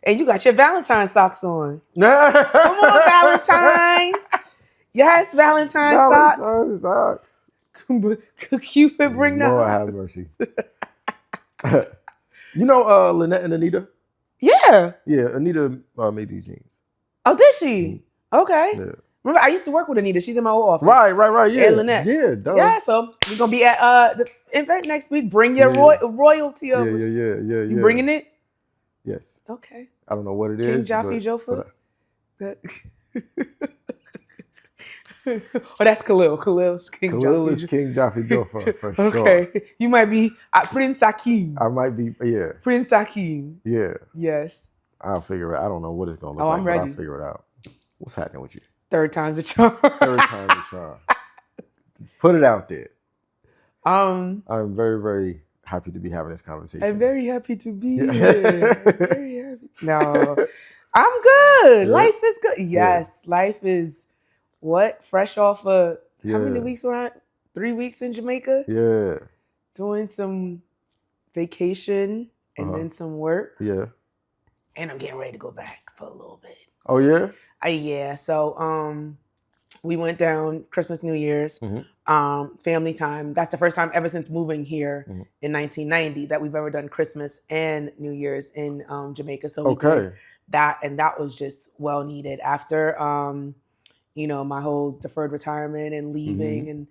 And you got your Valentine socks on. Come on, Valentine's. Yes, Valentine socks. Cupid, bring that. Lord have mercy. You know Lynette and Anita? Yeah. Yeah, Anita made these jeans. Oh, did she? Mm-hmm. Okay. Yeah. Remember, I used to work with Anita. She's in my old office. Right. Yeah. And Lynette. Yeah, duh. Yeah, so we're going to be at the event next week. Bring your royalty over. Yeah. You bringing it? Yes. Okay. I don't know what it King is. Jaffe Jofa? Oh, that's Khalil. Khalil is King Jaffe Jofa for sure. Okay. You might be Prince Hakeem. I might be, yeah. Prince Hakeem. Yeah. Yes. I'll figure it out. I don't know what it's going to look like, I'm ready. But I'll figure it out. What's happening with you? Third time's a charm. Third time's a charm. Put it out there. I'm very, very happy to be having this conversation. I'm very happy to be here. Very happy. No, I'm good. Yeah. Life is good. Yes, life is fresh off of how many weeks were I? 3 weeks in Jamaica. Yeah. Doing some vacation and then some work. Yeah. And I'm getting ready to go back for a little bit. Oh yeah? Yeah. So we went down Christmas, New Year's, family time. That's the first time ever since moving here in 1990 that we've ever done Christmas and New Year's in Jamaica. So we did that, and that was just well needed after my whole deferred retirement and leaving, and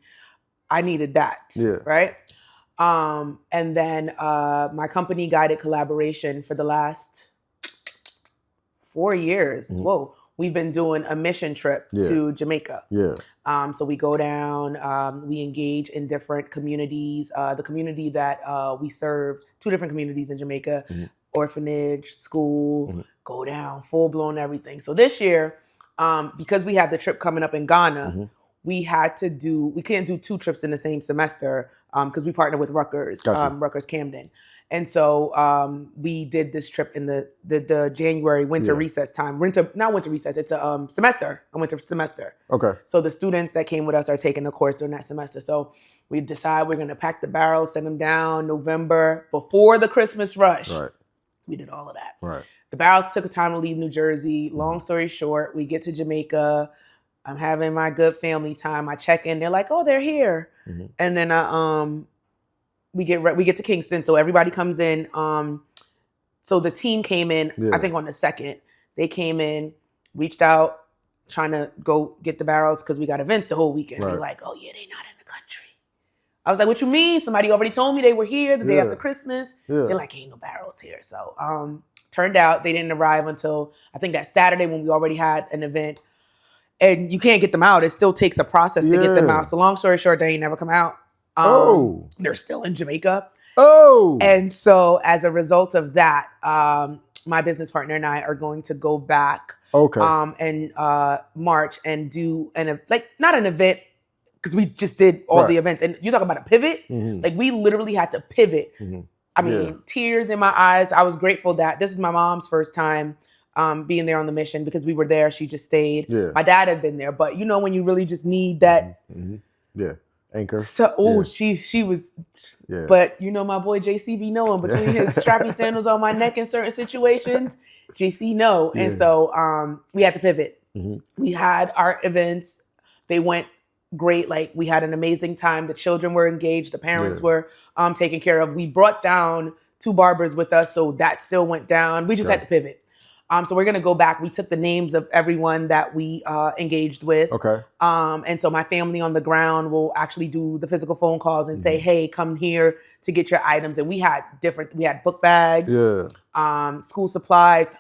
I needed that. Yeah. Right. And then my company guided collaboration for the last 4 years. Whoa. We've been doing a mission trip to Jamaica. Yeah. So we go down, we engage in different communities. The community that we serve, 2 different communities in Jamaica, orphanage, school, go down, full blown everything. So this year, because we had the trip coming up in Ghana, we can't do 2 trips in the same semester because we partner with Rutgers, Rutgers Camden. And so we did this trip in the January winter recess time. Not winter recess, it's a winter semester. Okay. So the students that came with us are taking a course during that semester. So we decide we're going to pack the barrels, send them down November before the Christmas rush. Right. We did all of that. Right. The barrels took a time to leave New Jersey. Long story short, we get to Jamaica. I'm having my good family time. I check in. They're like, oh, they're here. And then we get to Kingston, so everybody comes in. So the team came in, I think on the 2nd. They came in, reached out, trying to go get the barrels because we got events the whole weekend. Right. They're like, oh yeah, they're not in the country. I was like, what you mean? Somebody already told me they were here the day after Christmas. They're like, ain't no barrels here. So turned out they didn't arrive until I think that Saturday when we already had an event. And you can't get them out. It still takes a process to get them out. So long story short, they ain't never come out. They're still in Jamaica. And so as a result of that, my business partner and I are going to go back in March and do not an event because we just did all the events. And you talk about a pivot, like we literally had to pivot. I mean, tears in my eyes. I was grateful that this is my mom's first time being there on the mission because we were there. She just stayed. My dad had been there, but you know when you really just need that. Anchor. So, she was, but you know, my boy JC be knowing between his strappy sandals on my neck in certain situations, JC know. And so we had to pivot. We had our events. They went great. Like we had an amazing time. The children were engaged. The parents were taken care of. We brought down 2 barbers with us. So that still went down. We just had to pivot. So we're going to go back. We took the names of everyone that we engaged with. Okay. And so my family on the ground will actually do the physical phone calls and say, hey, come here to get your items. And we had book bags, school supplies,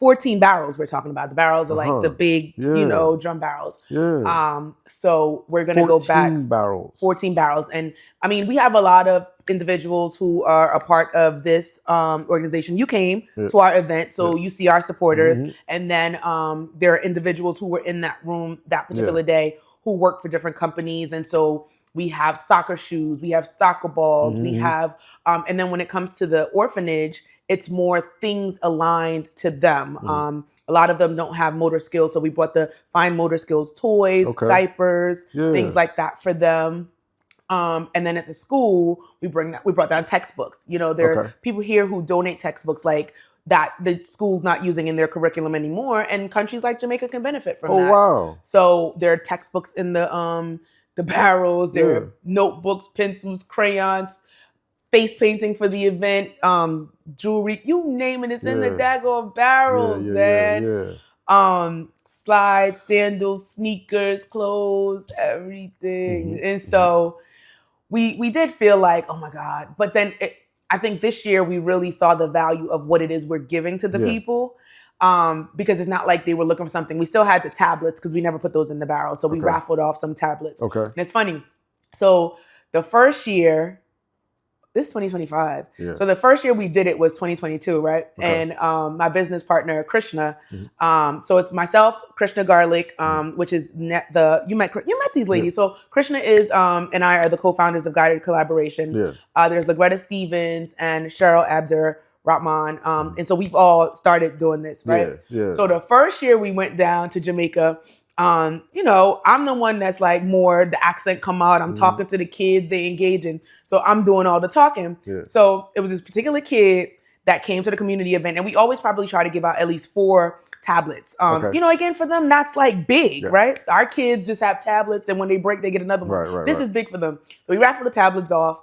14 barrels we're talking about. The barrels are like the big, drum barrels. So we're going to go back. 14 barrels. And I mean, we have a lot of individuals who are a part of this organization. You came to our event, so you see our supporters. And then there are individuals who were in that room that particular day who work for different companies. And so we have soccer shoes, we have soccer balls, we have, and then when it comes to the orphanage, it's more things aligned to them. A lot of them don't have motor skills, so we brought the fine motor skills toys, diapers, things like that for them. And then at the school, we brought down textbooks. You know, there are people here who donate textbooks. Like that the school's not using in their curriculum anymore, and countries like Jamaica can benefit from that. Oh wow! So there are textbooks in the barrels. There are notebooks, pencils, crayons, face painting for the event, jewelry, you name it, it's in the daggone barrels, man. Slides, sandals, sneakers, clothes, everything. And so we did feel like, oh my God. But then I think this year we really saw the value of what it is we're giving to the people. Because it's not like they were looking for something. We still had the tablets because we never put those in the barrel. So we raffled off some tablets. Okay. And it's funny. So the first year, this is 2025. Yeah. So the first year we did it was 2022, right? Okay. And my business partner, Krishna. So it's myself, Krishna Garlic, which is you met these ladies. So Krishna is and I are the co-founders of Guided Collaboration. There's LaGreta Stevens and Cheryl Abdur Rahman. And so we've all started doing this, right? So the first year we went down to Jamaica, I'm the one that's like more the accent come out. I'm talking to the kids, they engaging. So I'm doing all the talking. So it was this particular kid that came to the community event, and we always probably try to give out at least 4 tablets. Again, for them, that's like big, right? Our kids just have tablets, and when they break, they get another one. This is big for them. So we raffle the tablets off.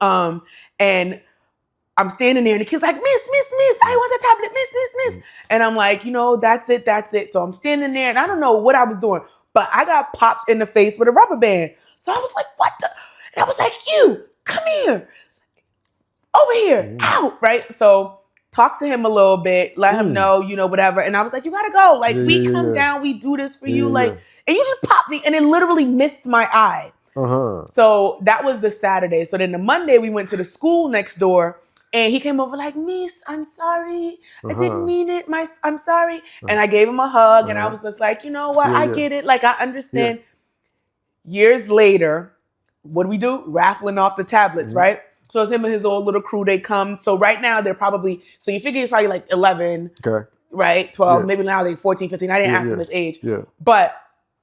And I'm standing there and the kid's like, Miss, I want the tablet, Miss. And I'm like, that's it. So I'm standing there and I don't know what I was doing, but I got popped in the face with a rubber band. So I was like, what the? And I was like, you, come here, over here, out, right? So talk to him a little bit, let him know, whatever. And I was like, you gotta go. Like, we come down, we do this for you. And you just popped me and it literally missed my eye. So that was the Saturday. So then the Monday we went to the school next door. And he came over like, Miss, I'm sorry. I didn't mean it. I'm sorry. And I gave him a hug. And I was just like, you know what? I get it. Like, I understand. Years later, what do we do? Raffling off the tablets, right? So it's him and his old little crew. They come. So right now, they're probably, so you figure he's probably like 11, right? 12. Maybe now they're 14, 15. I didn't ask him his age. But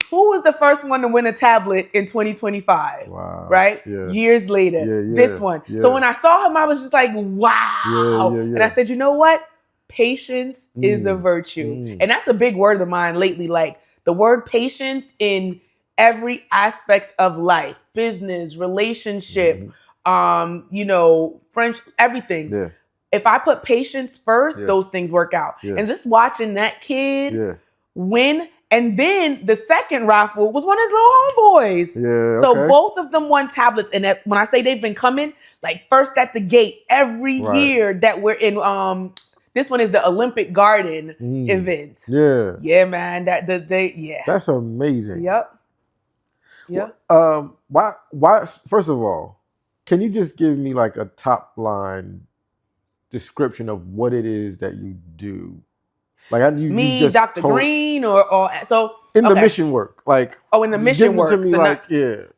who was the first one to win a tablet in 2025? Wow. Right? Years later. This one. So when I saw him, I was just like, wow. And I said, you know what? Patience is a virtue. And that's a big word of mine lately. Like the word patience in every aspect of life, business, relationship, French, everything. If I put patience first, those things work out. And just watching that kid win. And then the second raffle was one of his little homeboys. So both of them won tablets. And when I say they've been coming, like first at the gate every year that we're in. This one is the Olympic Garden event. Yeah, man. That's amazing. Yep. Why? First of all, can you just give me like a top line description of what it is that you do? Like you just Dr. Green, or so in the mission work, like in the mission work. To me, so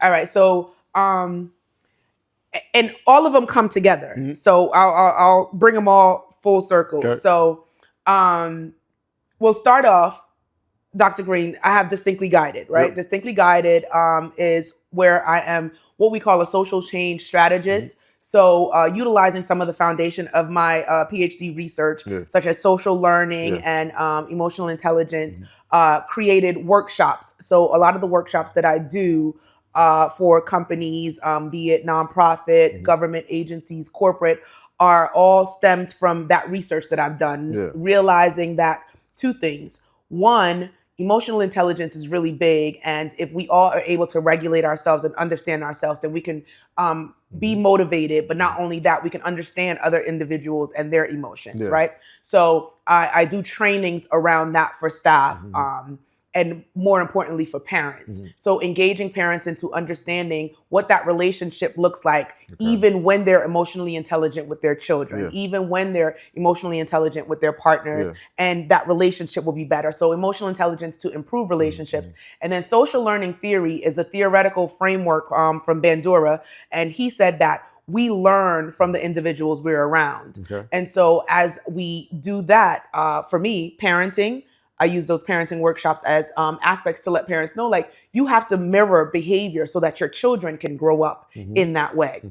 all right. So and all of them come together. So I'll bring them all full circle. Okay. So we'll start off. Dr. Green, I have Distinctly Guided, right? Distinctly Guided is where I am what we call a social change strategist. So utilizing some of the foundation of my PhD research, such as social learning and emotional intelligence, created workshops. So a lot of the workshops that I do for companies, be it nonprofit, government agencies, corporate, are all stemmed from that research that I've done, realizing that 2 things. One, emotional intelligence is really big. And if we all are able to regulate ourselves and understand ourselves, then we can be motivated. But not only that, we can understand other individuals and their emotions, right? So I do trainings around that for staff. And more importantly for parents. So engaging parents into understanding what that relationship looks like, even when they're emotionally intelligent with their children, even when they're emotionally intelligent with their partners, and that relationship will be better. So emotional intelligence to improve relationships. And then social learning theory is a theoretical framework from Bandura. And he said that we learn from the individuals we're around. And so as we do that, for me, parenting, I use those parenting workshops as aspects to let parents know, like, you have to mirror behavior so that your children can grow up in that way.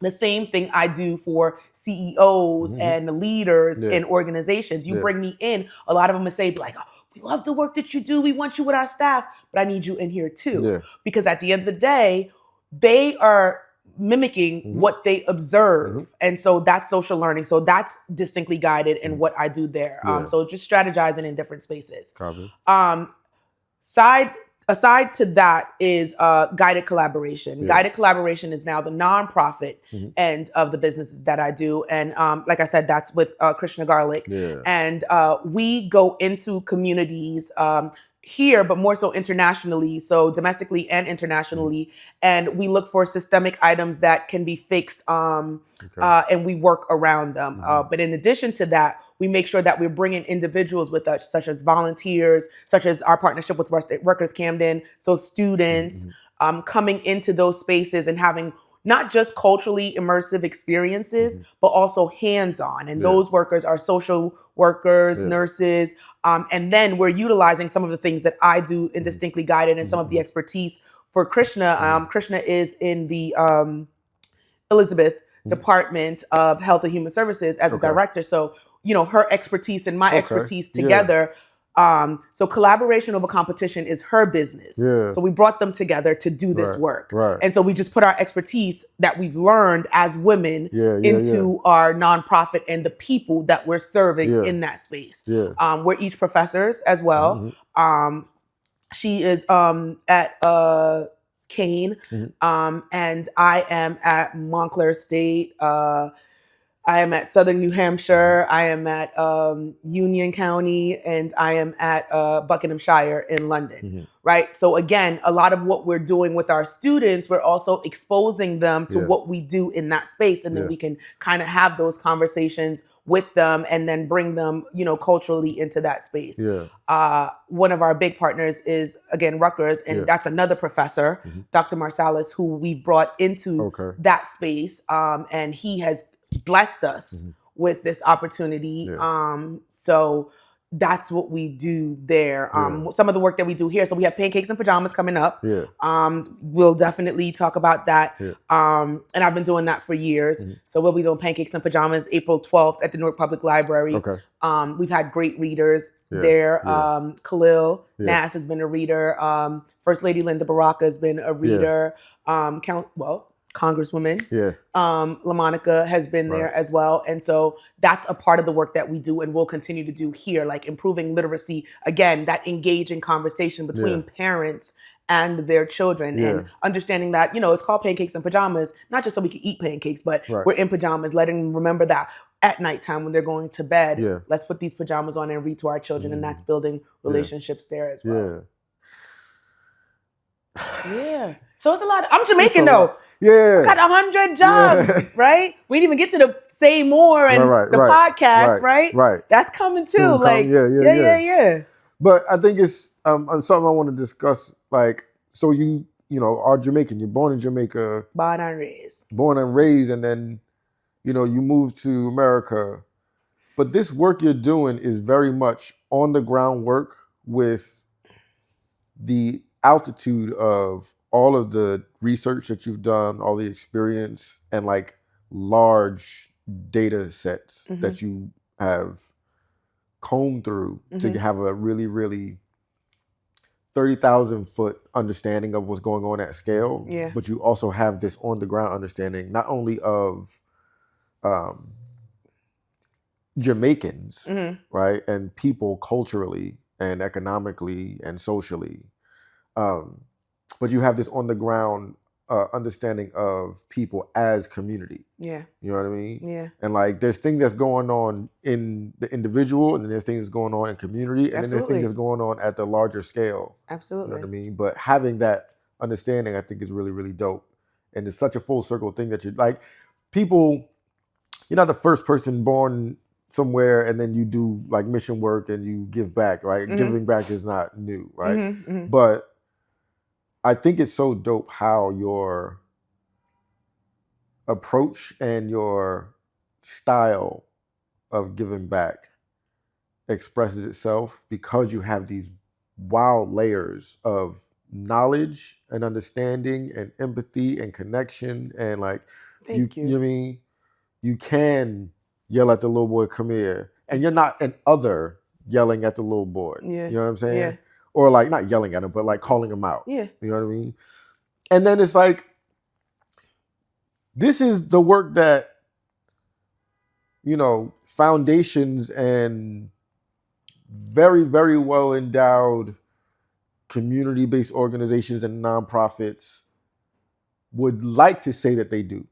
The same thing I do for CEOs and the leaders in organizations. You bring me in, a lot of them will say like, oh, we love the work that you do. We want you with our staff, but I need you in here too. Because at the end of the day, they are mimicking what they observe. And so that's social learning. So that's distinctly guided in what I do there. So just strategizing in different spaces. Aside to that is guided collaboration. Guided collaboration is now the nonprofit end of the businesses that I do. And like I said, that's with Krishna Garlic. And we go into communities here, but more so internationally, so domestically and internationally. And we look for systemic items that can be fixed and we work around them. But in addition to that, we make sure that we're bringing individuals with us, such as volunteers, such as our partnership with Rutgers Camden. So students coming into those spaces and having not just culturally immersive experiences, but also hands-on. And those workers are social workers, nurses. And then we're utilizing some of the things that I do in Distinctly Guided and some of the expertise for Krishna. Krishna is in the Elizabeth Department of Health and Human Services as a director. So, you know, her expertise and my expertise together. So collaboration over competition is her business. So we brought them together to do this work. And so we just put our expertise that we've learned as women into our nonprofit and the people that we're serving in that space. We're each professors as well. She is at Kane, and I am at Montclair State. I am at Southern New Hampshire. I am at Union County, and I am at Buckinghamshire in London, right? So again, a lot of what we're doing with our students, we're also exposing them to what we do in that space, and then we can kind of have those conversations with them and then bring them, you know, culturally into that space. One of our big partners is, again, Rutgers, and that's another professor, Dr. Marsalis, who we brought into that space, and he has blessed us with this opportunity. So that's what we do there. Some of the work that we do here. So we have Pancakes and Pajamas coming up. We'll definitely talk about that. And I've been doing that for years. So we'll be doing Pancakes and Pajamas April 12th at the Newark Public Library. We've had great readers there. Khalil Nass has been a reader. First Lady Linda Baraka has been a reader. Congresswoman LaMonica has been there as well. And so that's a part of the work that we do and will continue to do here, like improving literacy. Again, that engaging conversation between parents and their children and understanding that, you know, it's called Pancakes and Pajamas, not just so we can eat pancakes, but we're in pajamas, letting them remember that at nighttime when they're going to bed, let's put these pajamas on and read to our children. And that's building relationships there as well. So it's a lot. I'm Jamaican though. I got 100 jobs, right? We didn't even get to the say more and the podcast, right? That's coming too. Like, But I think it's something I want to discuss. Like, so you know, are Jamaican. You're born in Jamaica. Born and raised, and then, you know, you moved to America. But this work you're doing is very much on the ground work with the altitude of all of the research that you've done, all the experience, and like large data sets that you have combed through to have a really, really 30,000 foot understanding of what's going on at scale. But you also have this on the ground understanding, not only of Jamaicans, right, and people culturally and economically and socially, but you have this on the ground understanding of people as community. You know what I mean? And like, there's things that's going on in the individual, and then there's things going on in community, and then there's things that's going on at the larger scale. You know what I mean? But having that understanding, I think, is really, really dope. And it's such a full circle thing that you're like, people, you're not the first person born somewhere and then you do like mission work and you give back, right? Giving back is not new, right? But I think it's so dope how your approach and your style of giving back expresses itself, because you have these wild layers of knowledge and understanding and empathy and connection and like Thank you. You know what I mean? You can yell at the little boy, come here, and you're not an other yelling at the little boy. Yeah. You know what I'm saying? Yeah. Or like not yelling at him, but like calling him out. Yeah. You know what I mean? And then it's like, this is the work that, you know, foundations and very, very well endowed community-based organizations and nonprofits would like to say that they do.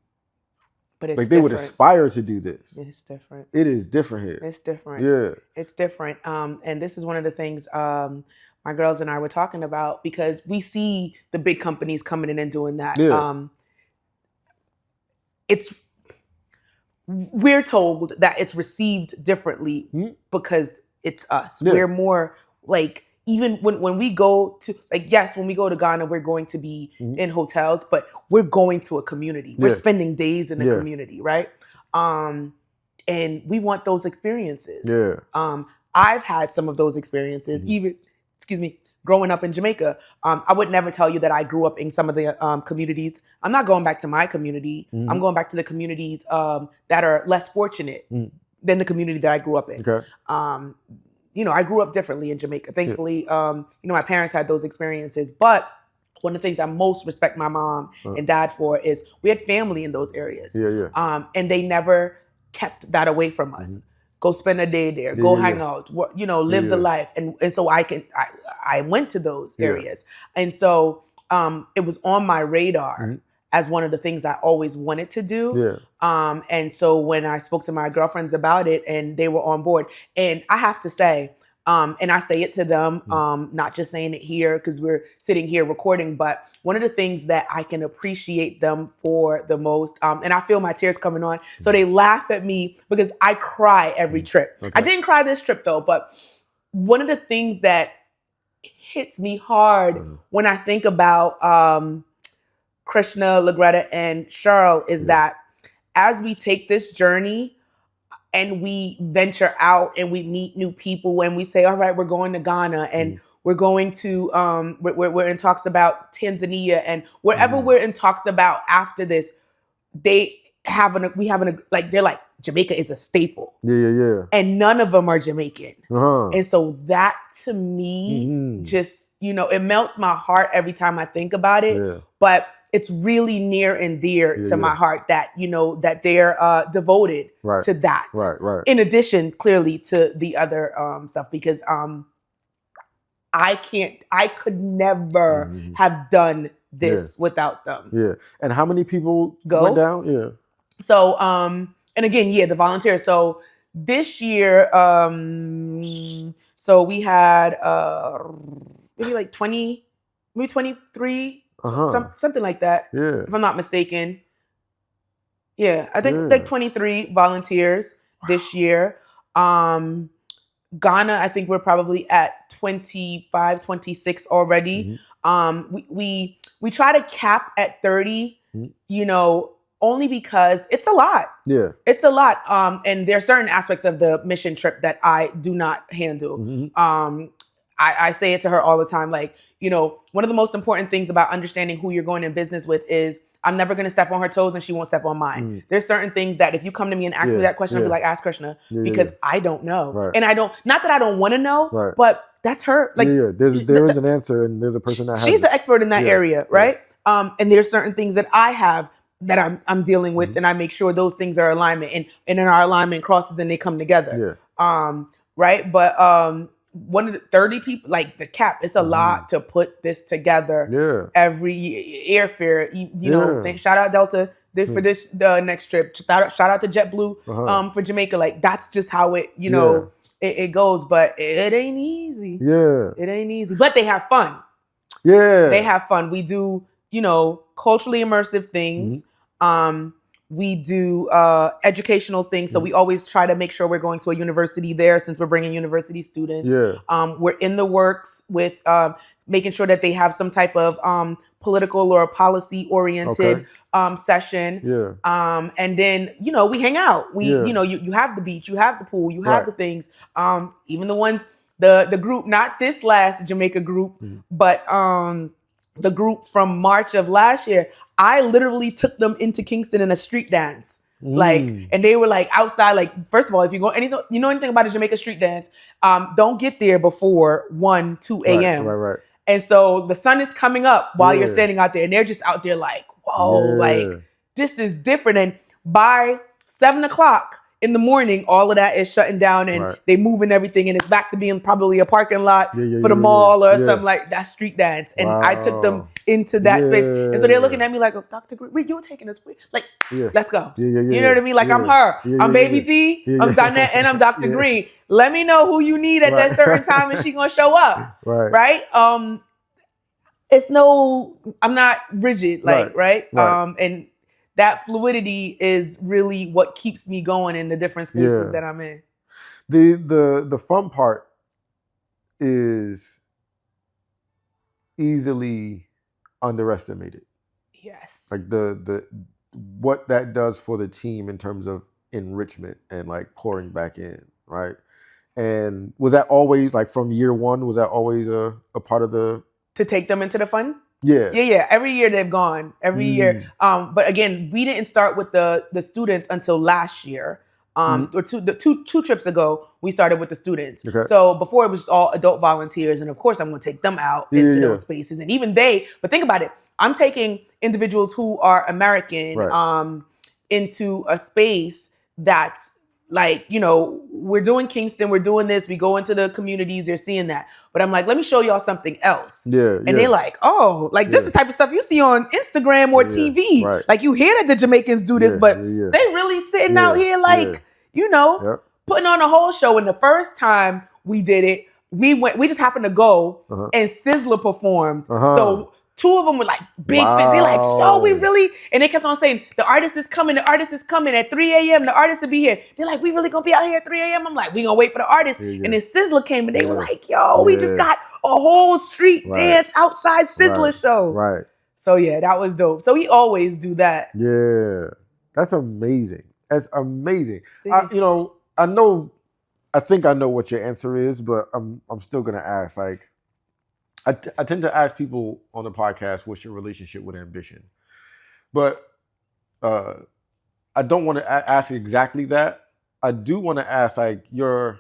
But it's like they would aspire to do this. It's different. It is different here. It's different. Yeah. It's different. And this is one of the things my girls and I were talking about, because we see the big companies coming in and doing that. Yeah. We're told that it's received differently because it's us. Yeah. We're more like, even when we go to, like, yes, when we go to Ghana, we're going to be in hotels, but we're going to a community. We're spending days in a community, right? And we want those experiences. Yeah. I've had some of those experiences, even, growing up in Jamaica. I would never tell you that I grew up in some of the communities. I'm not going back to my community. I'm going back to the communities that are less fortunate than the community that I grew up in. Okay. I grew up differently in Jamaica. Thankfully, my parents had those experiences. But one of the things I most respect my mom and dad for is we had family in those areas. And they never kept that away from us. Go spend a day there, go hang out, live the life. And so I went to those areas. And so it was on my radar as one of the things I always wanted to do. And so when I spoke to my girlfriends about it, and they were on board, and I have to say, and I say it to them, not just saying it here because we're sitting here recording, but one of the things that I can appreciate them for the most, and I feel my tears coming on, so they laugh at me because I cry every trip. I didn't cry this trip though, but one of the things that hits me hard when I think about Krishna, Lagretta, and Cheryl is that as we take this journey and we venture out and we meet new people, and we say, all right, we're going to Ghana, and we're going to, we're in talks about Tanzania, and wherever we're in talks about after this, they're like, Jamaica is a staple. Yeah. And none of them are Jamaican. And so that to me, just, it melts my heart every time I think about it. But it's really near and dear to my heart that, that they're devoted to that. Right. In addition, clearly, to the other stuff, because I could never have done this without them. Yeah. And how many people went down? Yeah. So, and again, the volunteers. So this year, so we had maybe like 20, maybe 23, something like that. Yeah. If I'm not mistaken. Yeah, I think like 23 volunteers this year. Ghana, I think we're probably at 25, 26 already. We try to cap at 30, only because it's a lot. Yeah. It's a lot. And there are certain aspects of the mission trip that I do not handle. I say it to her all the time, like, one of the most important things about understanding who you're going in business with is I'm never going to step on her toes and she won't step on mine. There's certain things that if you come to me and ask me that question, I'll be like, ask Krishna, because I don't know. Right. And not that I don't want to know, but that's her. Like, there is an answer, and there's a person that has she's the expert in that area, right? And there's certain things that I have that I'm dealing with, and I make sure those things are alignment, and in our alignment crosses and they come together. Right? But one of the 30 people, like the cap, it's a lot to put this together. Every airfare, shout out Delta for this next trip. Shout out to JetBlue for Jamaica. Like, that's just how it it goes. But it ain't easy. It ain't easy. But they have fun. They have fun. We do culturally immersive things. We do educational things. So we always try to make sure we're going to a university there, since we're bringing university students. We're in the works with making sure that they have some type of political or policy oriented session. And then, we hang out. We, you have the beach, you have the pool, you have the things. Even the ones, the group, not this last Jamaica group, but the group from March of last year, I literally took them into Kingston in a street dance. And they were like outside, like, first of all, if you know anything about a Jamaica street dance, don't get there before 1, 2 a.m. Right. And so the sun is coming up while you're standing out there, and they're just out there like, whoa, like, this is different. And by 7 o'clock in the morning, all of that is shutting down, and they moving everything, and it's back to being probably a parking lot for the mall or something like that, street dance. And I took them into that space. And so they're looking at me like, oh, Dr. Green, wait, you're taking us? Like, let's go. You know what I mean? Like, I'm her. I'm Baby D. I'm Donnette, and I'm Dr. Green. Let me know who you need at that certain time, and she gonna show up. Right? It's I'm not rigid, like, right? And that fluidity is really what keeps me going in the different spaces that I'm in. The fun part is easily underestimated. Yes. Like the what that does for the team in terms of enrichment and like pouring back in, right? And was that always, like, from year one, was that always a part of the... To take them into the fun? Yeah. Every year they've gone. Every year. But again, we didn't start with the students until last year. Or two trips ago, we started with the students. Okay. So before it was just all adult volunteers, and of course I'm going to take them out into those spaces. And even but think about it, I'm taking individuals who are American into a space that's like, we're doing Kingston, we're doing this, we go into the communities, they're seeing that. But I'm like, let me show y'all something else. And they're like, oh, like just the type of stuff you see on Instagram or TV. Like, you hear that the Jamaicans do this, but they really sitting out here like, putting on a whole show. And the first time we did it, we just happened to go and Sizzler performed. So 2 of them were like big. They're like, yo, we really, and they kept on saying, the artist is coming at 3 a.m. The artist will be here. They're like, we really gonna be out here at 3 a.m. I'm like, we gonna wait for the artist. And then Sizzler came, and they were like, yo, we just got a whole street dance outside Sizzler show. So yeah, that was dope. So we always do that. Yeah, that's amazing. That's amazing. I think I know what your answer is, but I'm still gonna ask, like, I tend to ask people on the podcast, what's your relationship with ambition? But I don't want to ask exactly that. I do want to ask, like, your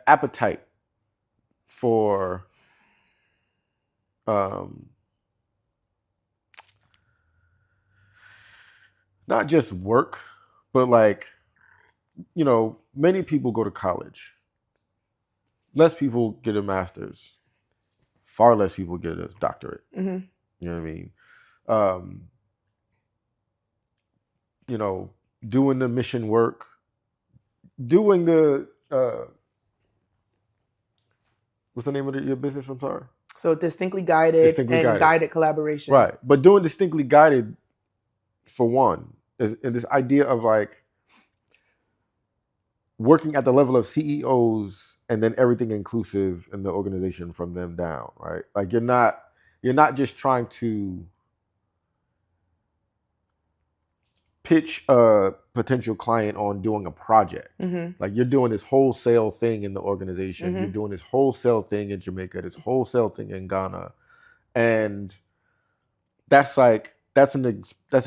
appetite for not just work, but like, many people go to college. Less people get a master's. Far less people get a doctorate. You know what I mean? Doing the mission work, doing the what's the name of your business? I'm sorry. So Distinctly Guided and Guided Collaboration. Right, but doing Distinctly Guided, for one, is this idea of like working at the level of CEOs. And then everything inclusive in the organization from them down, right? Like, you're not just trying to pitch a potential client on doing a project. Like, you're doing this wholesale thing in the organization. You're doing this wholesale thing in Jamaica, this wholesale thing in Ghana, and that's an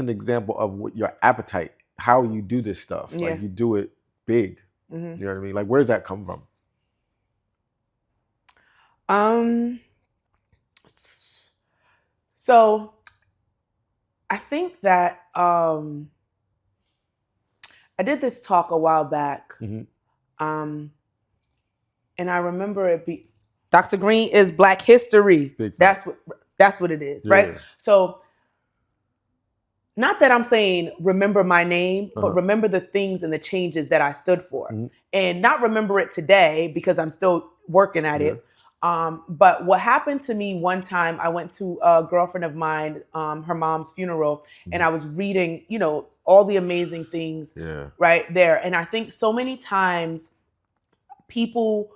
example of what your appetite, how you do this stuff. Like, you do it big. You know what I mean? Like, where does that come from? So I think that I did this talk a while back, and I remember it be Dr. Green is Black History. That's what it is, right? So not that I'm saying remember my name, but remember the things and the changes that I stood for, and not remember it today because I'm still working at it. But what happened to me one time, I went to a girlfriend of mine, her mom's funeral, and I was reading, all the amazing things right there. And I think so many times people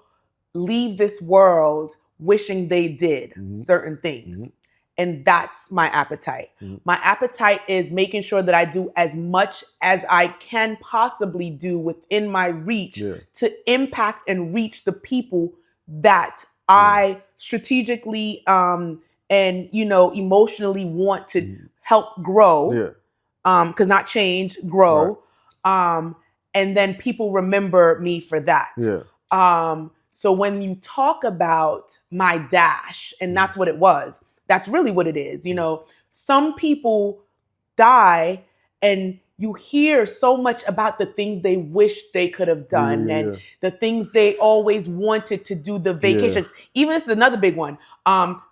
leave this world wishing they did certain things. And that's my appetite. My appetite is making sure that I do as much as I can possibly do within my reach to impact and reach the people that I strategically and emotionally want to help grow. Because not change, grow. Right. And then people remember me for that. So when you talk about my dash, and that's what it was, that's really what it is. Some people die and you hear so much about the things they wish they could have done and the things they always wanted to do, the vacations. Even this is another big one.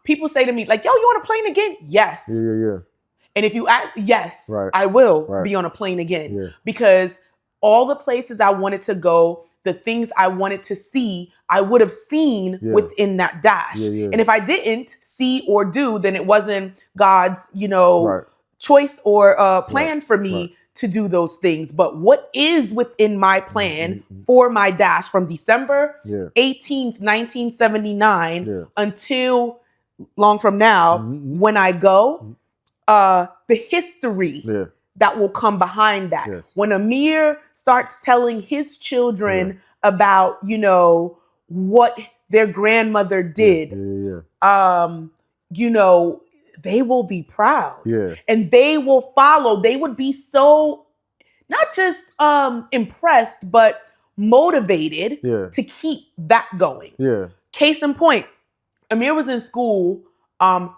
People say to me, like, yo, you on a plane again? Yes. And if you ask, yes, I will be on a plane again. Because all the places I wanted to go, the things I wanted to see, I would have seen within that dash. And if I didn't see or do, then it wasn't God's, choice or plan for me to do those things. But what is within my plan for my dash from December 18th, 1979 until long from now, when I go, the history that will come behind that. When Amir starts telling his children about, what their grandmother did, they will be proud. And they will follow. They would be so not just impressed, but motivated to keep that going. Case in point, Amir was in school.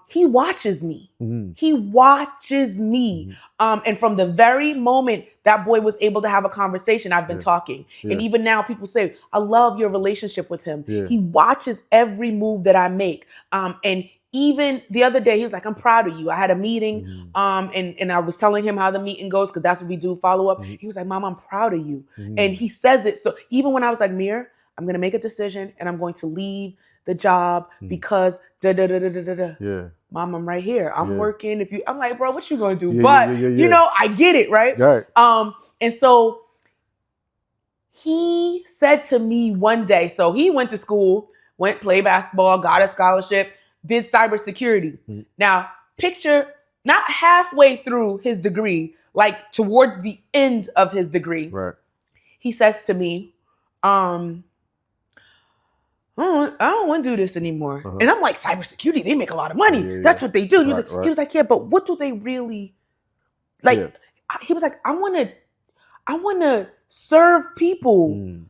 He watches me. He watches me. And from the very moment that boy was able to have a conversation, I've been talking. And even now people say, I love your relationship with him. He watches every move that I make. And even the other day, he was like, I'm proud of you. I had a meeting and I was telling him how the meeting goes because that's what we do, follow up. He was like, Mom, I'm proud of you. And he says it. So even when I was like, Mir, I'm going to make a decision and I'm going to leave the job because Mom, I'm right here. I'm working. I'm like, bro, what you gonna do? But I get it, right? And so he said to me one day, so he went to school, went play basketball, got a scholarship, did cybersecurity. Now, picture not halfway through his degree, like towards the end of his degree. He says to me, I don't want to do this anymore. And I'm like, cybersecurity, they make a lot of money. That's what they do. He was like, yeah, but what do they really like? He was like, I want to serve people.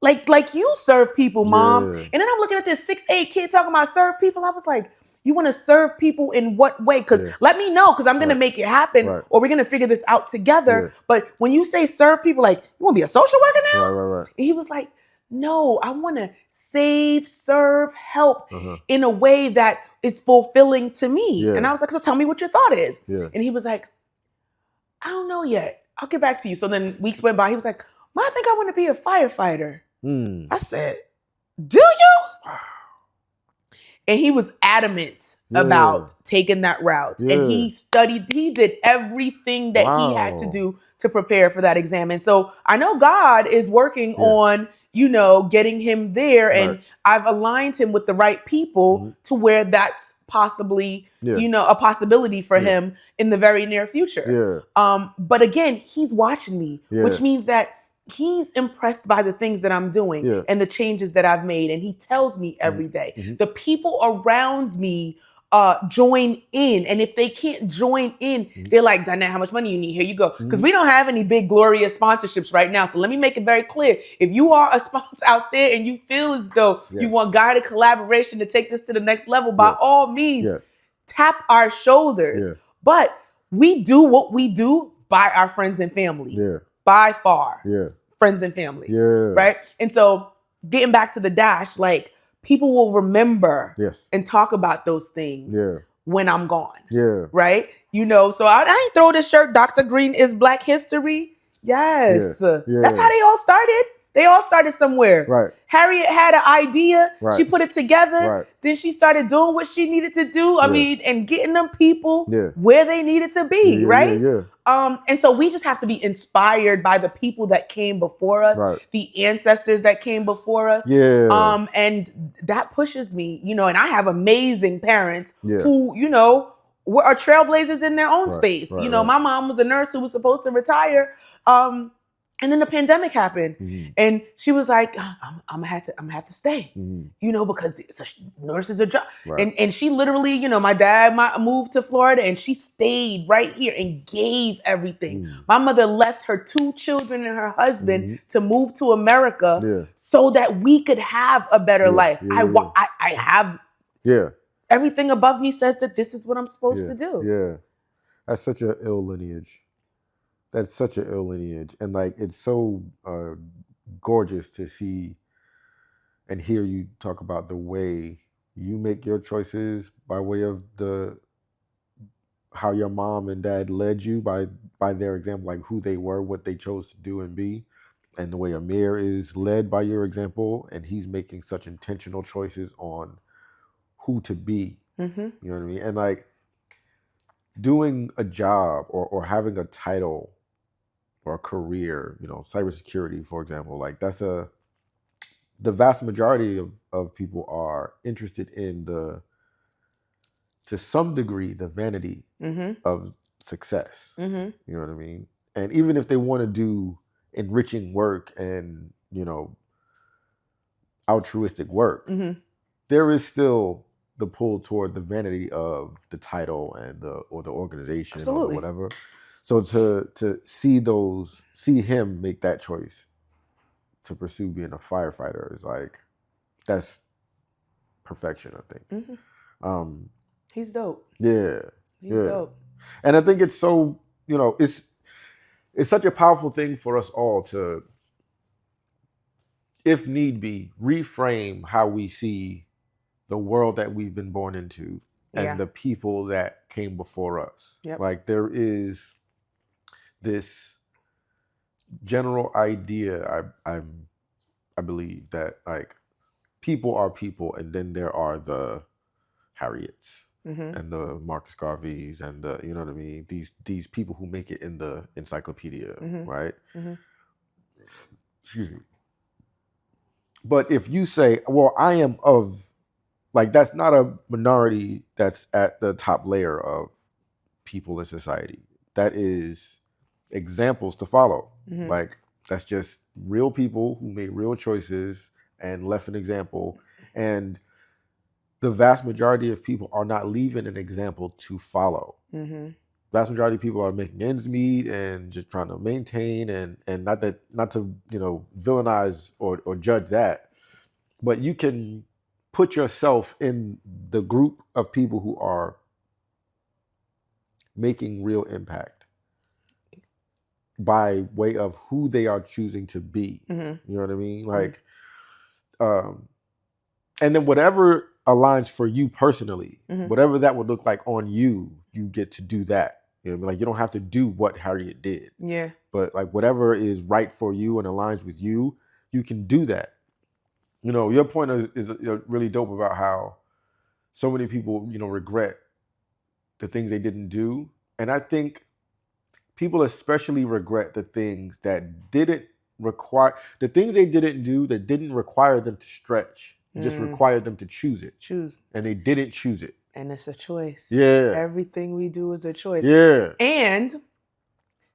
Like you serve people, Mom. And then I'm looking at this 6'8" kid talking about serve people. I was like, you want to serve people in what way? Because let me know, because I'm going to make it happen or we're going to figure this out together. But when you say serve people, like, you want to be a social worker now? And he was like, no, I want to save, serve, help in a way that is fulfilling to me. And I was like, so tell me what your thought is. And he was like, I don't know yet. I'll get back to you. So then weeks went by. He was like, Mom, I think I want to be a firefighter. I said, do you? And he was adamant about taking that route. And he did everything that he had to do to prepare for that exam. And so I know God is working on getting him there. And I've aligned him with the right people to where that's possibly, a possibility for him in the very near future. But again, he's watching me, which means that he's impressed by the things that I'm doing and the changes that I've made. And he tells me every day. The people around me join in. And if they can't join in, they're like, Donnette, how much money you need? Here you go. Because we don't have any big, glorious sponsorships right now. So let me make it very clear. If you are a sponsor out there and you feel as though you want guided collaboration to take this to the next level, by all means, tap our shoulders. But we do what we do by our friends and family. By far. Friends and family. Right? And so getting back to the dash, like, people will remember and talk about those things when I'm gone. Right? So I ain't throw this shirt, Dr. Green is Black History. Yes. That's how they all started. They all started somewhere. Harriet had an idea. She put it together. Then she started doing what she needed to do. I mean, and getting them people where they needed to be. Right? And so we just have to be inspired by the people that came before us, the ancestors that came before us. And that pushes me, and I have amazing parents who, are trailblazers in their own space. My mom was a nurse who was supposed to retire. And then the pandemic happened, Mhm. and she was like, "I'm gonna have to stay, Mhm. because nurses are job." Right. And she literally, my dad moved to Florida, and she stayed right here and gave everything. Mhm. My mother left her 2 children and her husband Mhm. to move to America Yeah. so that we could have a better Yeah. life. Yeah. I have Yeah. everything above me says that this is what I'm supposed Yeah. to do. Yeah. That's such an ill lineage. That's such an ill lineage, and like it's so gorgeous to see and hear you talk about the way you make your choices by way of the how your mom and dad led you by their example, like who they were, what they chose to do and be, and the way Amir is led by your example, and he's making such intentional choices on who to be. Mm-hmm. You know what I mean? And like doing a job or having a title or a career, cybersecurity, for example, like the vast majority of people are interested in to some degree, the vanity Mm-hmm. of success. Mm-hmm. You know what I mean? And even if they want to do enriching work and, altruistic work, Mm-hmm. there is still the pull toward the vanity of the title and or the organization or the Absolutely. whatever. So to see him make that choice to pursue being a firefighter is like, that's perfection, I think. Mm-hmm. He's dope. Yeah. He's dope. And I think it's so, it's such a powerful thing for us all to, if need be, reframe how we see the world that we've been born into and the people that came before us. Yep. Like there is this general idea, I believe, that like people are people, and then there are the Harriets. Mm-hmm. And the Marcus Garveys and the, you know what I mean? These people who make it in the encyclopedia, Mm-hmm. right? Mm-hmm. Excuse me. But if you say, well, I am of, like, that's not a minority that's at the top layer of people in society. That is examples to follow. Mm-hmm. Like, that's just real people who made real choices and left an example. And the vast majority of people are not leaving an example to follow. Mm-hmm. Vast majority of people are making ends meet and just trying to maintain, and not to villainize or judge that, but you can put yourself in the group of people who are making real impact by way of who they are choosing to be. Mm-hmm. You know what I mean? Like, and then whatever aligns for you personally, whatever that would look like on you, you get to do that. You know what I mean? Like, you don't have to do what Harriet did. Yeah. But like whatever is right for you and aligns with you, you can do that. Your point is really dope about how so many people, regret the things they didn't do. And I think people especially regret the things that didn't require, the things they didn't do that didn't require them to stretch, just required them to choose it. And they didn't choose it. And it's a choice. Yeah. Everything we do is a choice. Yeah. And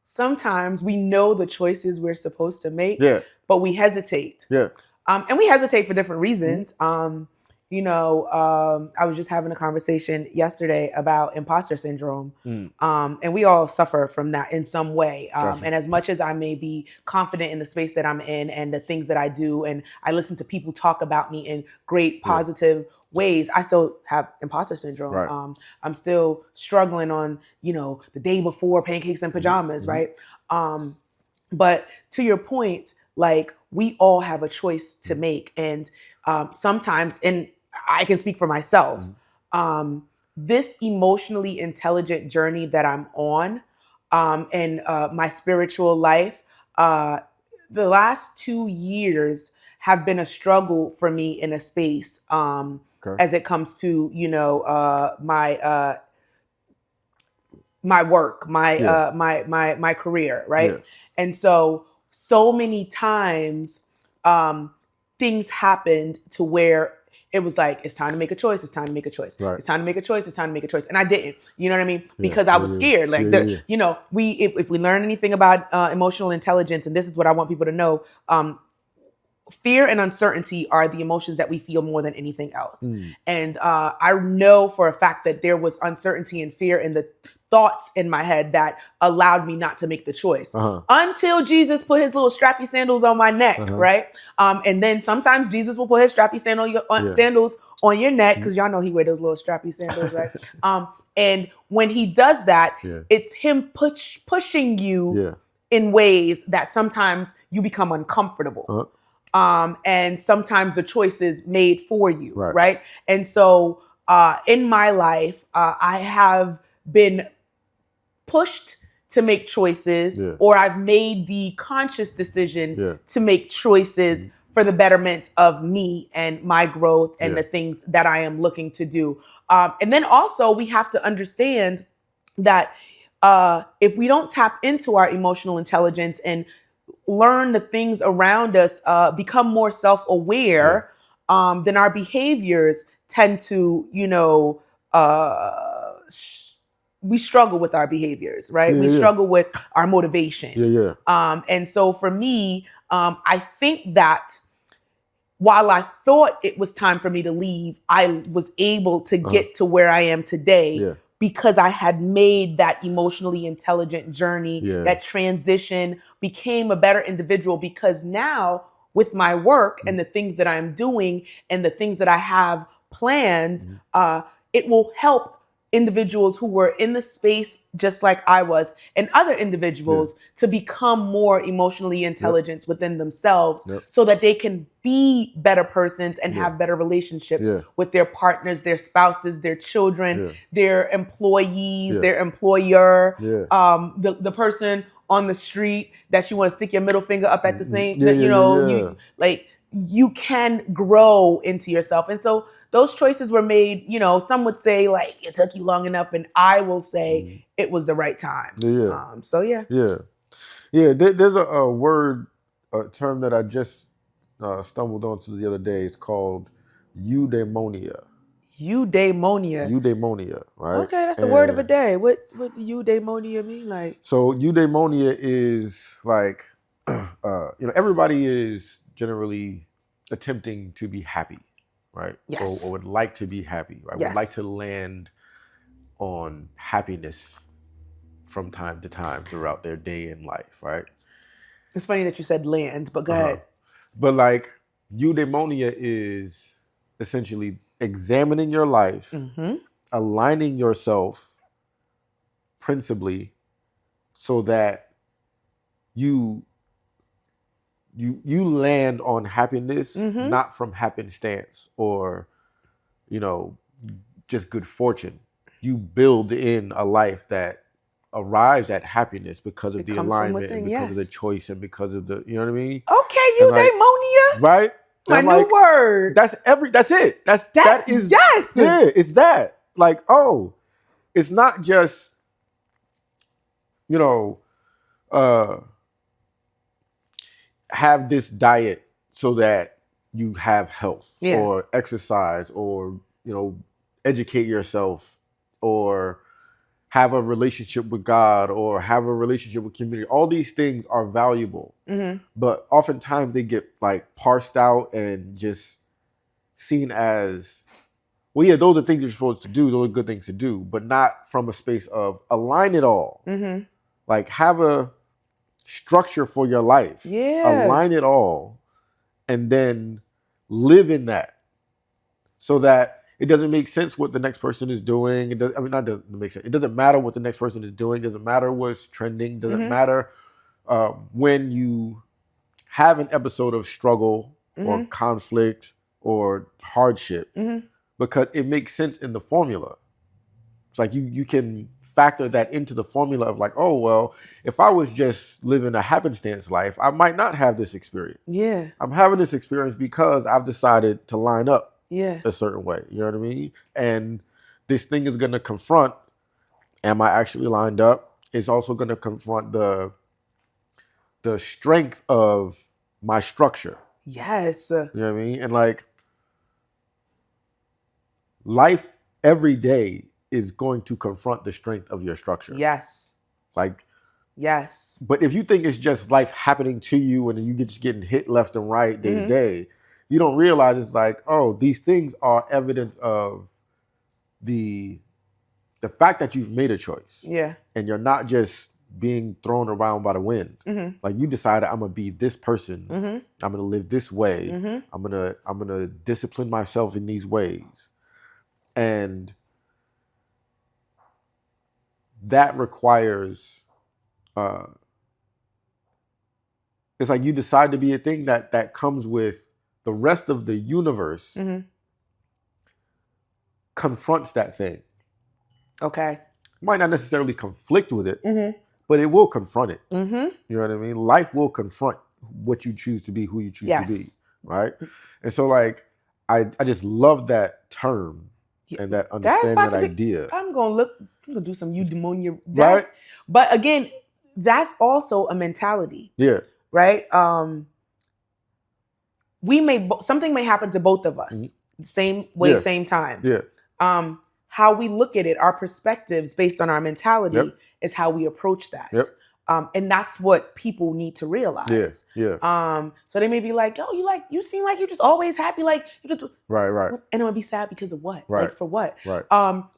sometimes we know the choices we're supposed to make, but we hesitate. Yeah. And we hesitate for different reasons. I was just having a conversation yesterday about imposter syndrome. And we all suffer from that in some way. Gotcha. And as much as I may be confident in the space that I'm in and the things that I do, and I listen to people talk about me in great positive ways, I still have imposter syndrome. Right. I'm still struggling on, the day before pancakes and pajamas, right? But to your point, like, we all have a choice to make. And sometimes, and I can speak for myself, this emotionally intelligent journey that I'm on in my spiritual life, the last 2 years have been a struggle for me in a space as it comes to, my work, my career, right? Yeah. And so many times things happened to where it was like, it's time to make a choice. It's time to make a choice. Right. It's time to make a choice. It's time to make a choice. And I didn't, you know what I mean? Because I was scared. Like, you know, if we learn anything about emotional intelligence, and this is what I want people to know, fear and uncertainty are the emotions that we feel more than anything else. And I know for a fact that there was uncertainty and fear in the thoughts in my head that allowed me not to make the choice until Jesus put his little strappy sandals on my neck, right? And then sometimes Jesus will put his strappy sandals on your neck, because y'all know he wear those little strappy sandals, right? And when he does that, it's him pushing you in ways that sometimes you become uncomfortable. And sometimes the choice is made for you, right? And so in my life, I have been pushed to make choices, or I've made the conscious decision to make choices for the betterment of me and my growth and the things that I am looking to do. And then also we have to understand that if we don't tap into our emotional intelligence and learn the things around us, become more self-aware, then our behaviors tend to, you know, we struggle with our behaviors, right? We struggle with our motivation. And so for me, I think that while I thought it was time for me to leave, I was able to get to where I am today because I had made that emotionally intelligent journey, that transition, became a better individual, because now with my work and the things that I'm doing and the things that I have planned, it will help individuals who were in the space just like I was, and other individuals to become more emotionally intelligent within themselves, so that they can be better persons and have better relationships with their partners, their spouses, their children, their employees, their employer, the person on the street that you want to stick your middle finger up at the same, you like, you can grow into yourself. And so those choices were made, you know, some would say like it took you long enough, and I will say it was the right time. There's a term that I just stumbled onto the other day. It's called eudaimonia. Eudaimonia, right? Okay, that's the word of the day. What eudaimonia mean? Like, so eudaimonia is like, everybody is generally attempting to be happy, right? Or would like to be happy, right? Would like to land on happiness from time to time throughout their day in life, right? It's funny that you said land, but go ahead. But like, eudaimonia is essentially examining your life, aligning yourself principally so that you land on happiness, not from happenstance or, just good fortune. You build in a life that arrives at happiness because of the alignment and because of the choice and because of the, you know what I mean? Okay, eudaimonia. Right? My new word. That is it's that. Like, it's not just, have this diet so that you have health or exercise or, educate yourself or have a relationship with God or have a relationship with community. All these things are valuable, but oftentimes they get like parsed out and just seen as, well, yeah, those are things you're supposed to do. Those are good things to do, but not from a space of align it all. Like, have a structure for your life. Align it all and then live in that so that it doesn't make sense what the next person is doing. It doesn't make sense. It doesn't matter what the next person is doing. It doesn't matter what's trending. It doesn't matter when you have an episode of struggle or conflict or hardship, because it makes sense in the formula. It's like you can factor that into the formula of like, oh, well, if I was just living a happenstance life, I might not have this experience. I'm having this experience because I've decided to line up a certain way. You know what I mean? And this thing is going to confront, am I actually lined up? It's also going to confront the strength of my structure. Yes. You know what I mean? And like, life every day is going to confront the strength of your structure. Yes. Like, yes. But if you think it's just life happening to you and you just getting hit left and right day to day, you don't realize it's like, oh, these things are evidence of the fact that you've made a choice. Yeah. And you're not just being thrown around by the wind. Like, you decided, I'm gonna be this person. I'm gonna live this way. I'm gonna discipline myself in these ways. And that requires it's like you decide to be a thing that comes with the rest of the universe confronts that thing. Okay. Might not necessarily conflict with it, but it will confront it. You know what I mean? Life will confront what you choose to be, who you choose to be, right? And so, like, I just love that term and that understanding, that idea. I'm gonna do some eudaimonia. Right? But again, that's also a mentality. Yeah. Right? Something may happen to both of us. Same way, same time. Yeah. How we look at it, our perspectives based on our mentality is how we approach that. And that's what people need to realize. Yeah. So they may be like, "Oh, you seem like you're just always happy, like you just right." And it would be sad because of what? Right. Like, for what? Right.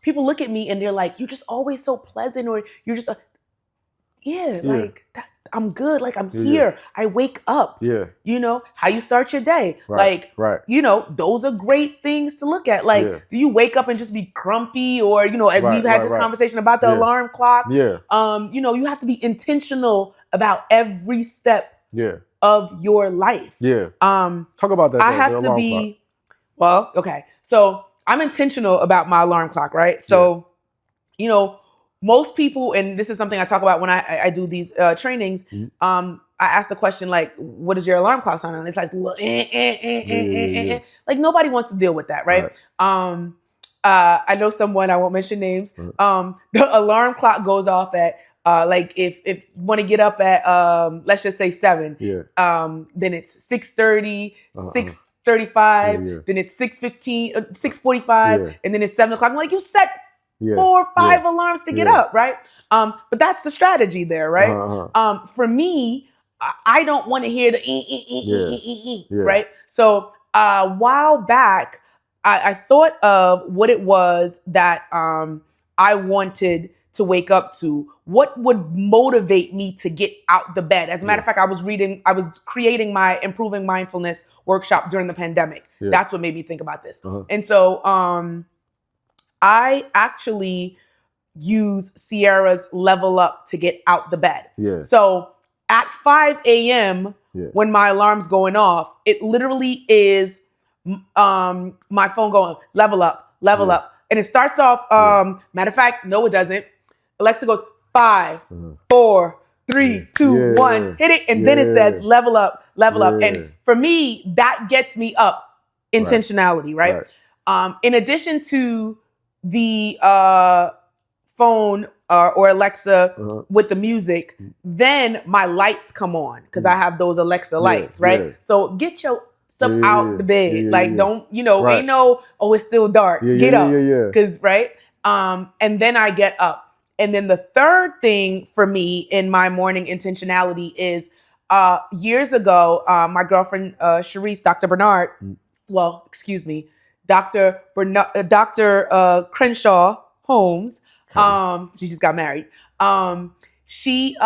People look at me and they're like, "You're just always so pleasant," or "You're just like that." I'm good. Like, I'm here. I wake up. Yeah. You know, how you start your day. Right. You know, those are great things to look at. Like, do you wake up and just be grumpy? Or, you know, we've had this conversation about the alarm clock. Yeah. You know, you have to be intentional about every step of your life. Yeah. Talk about that. I have to be, well, okay. So I'm intentional about my alarm clock, right? So, you know, most people, and this is something I talk about when I do these trainings, I ask the question, like, what is your alarm clock sound? And it's like, like, nobody wants to deal with that, right? I know someone, I won't mention names, the alarm clock goes off at, like, if you want to get up at, let's just say 7, then it's 6:30, 6:35, then it's 6:15, 6:45, and then it's 7 o'clock. I'm like, you set 4 or 5 alarms to get up, right? But that's the strategy there, right? For me, I don't want to hear the right? So a while back, I thought of what it was that I wanted to wake up to. What would motivate me to get out the bed? As a matter of fact, I was creating my Improving Mindfulness workshop during the pandemic. That's what made me think about this. And so I actually use Sierra's Level Up to get out the bed. So at 5 a.m. when my alarm's going off, it literally is my phone going, level up. And it starts off, matter of fact, no, it doesn't. Alexa goes, 5, 4, 3, 2, 1, hit it. And then it says, level up. And for me, that gets me up. Intentionality, right? In addition to the phone or Alexa with the music, then my lights come on because I have those Alexa lights, right? So get yourself out the bed. Like, don't, ain't no, oh, it's still dark. Get up. Because, right? And then I get up. And then the third thing for me in my morning intentionality is years ago, my girlfriend, Sharice, Dr. Bernard, Dr. Crenshaw Holmes. She just got married. She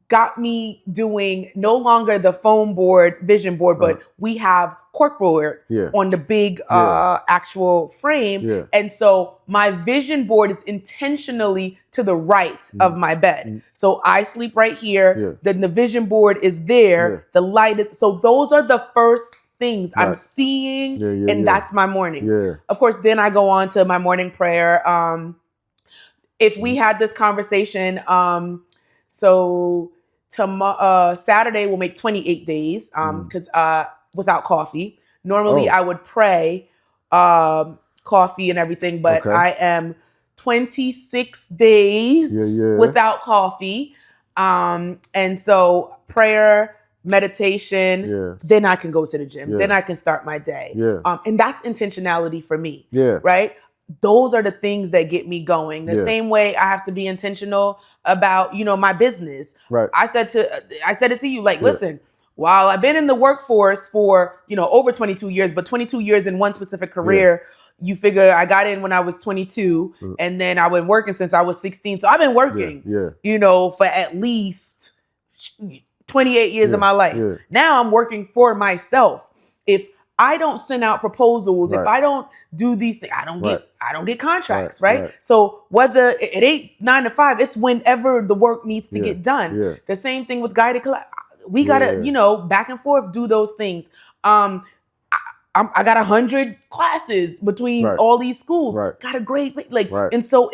got me doing no longer the foam board, vision board, but we have corkboard on the big actual frame. And so my vision board is intentionally to the right of my bed. So I sleep right here. Then the vision board is there. The light is, so those are the first things I'm seeing, and that's my morning. Of course, then I go on to my morning prayer. If we had this conversation, so Saturday will make 28 days because without coffee. Normally I would pray coffee and everything, but I am 26 days without coffee. And so prayer, meditation, then I can go to the gym. Then I can start my day. And that's intentionality for me. Right? Those are the things that get me going. The same way I have to be intentional about, my business. Right. I said it to you, like, listen, while I've been in the workforce for, over 22 years, but 22 years in one specific career, you figure I got in when I was 22 and then I've been working since I was 16. So I've been working, for at least 28 years of my life. Now I'm working for myself. If I don't send out proposals, if I don't do these things, I don't get contracts, right? So whether it ain't 9 to 5, it's whenever the work needs to get done. The same thing with guided class. We gotta, back and forth, do those things. I got 100 classes between all these schools. Got a great, and so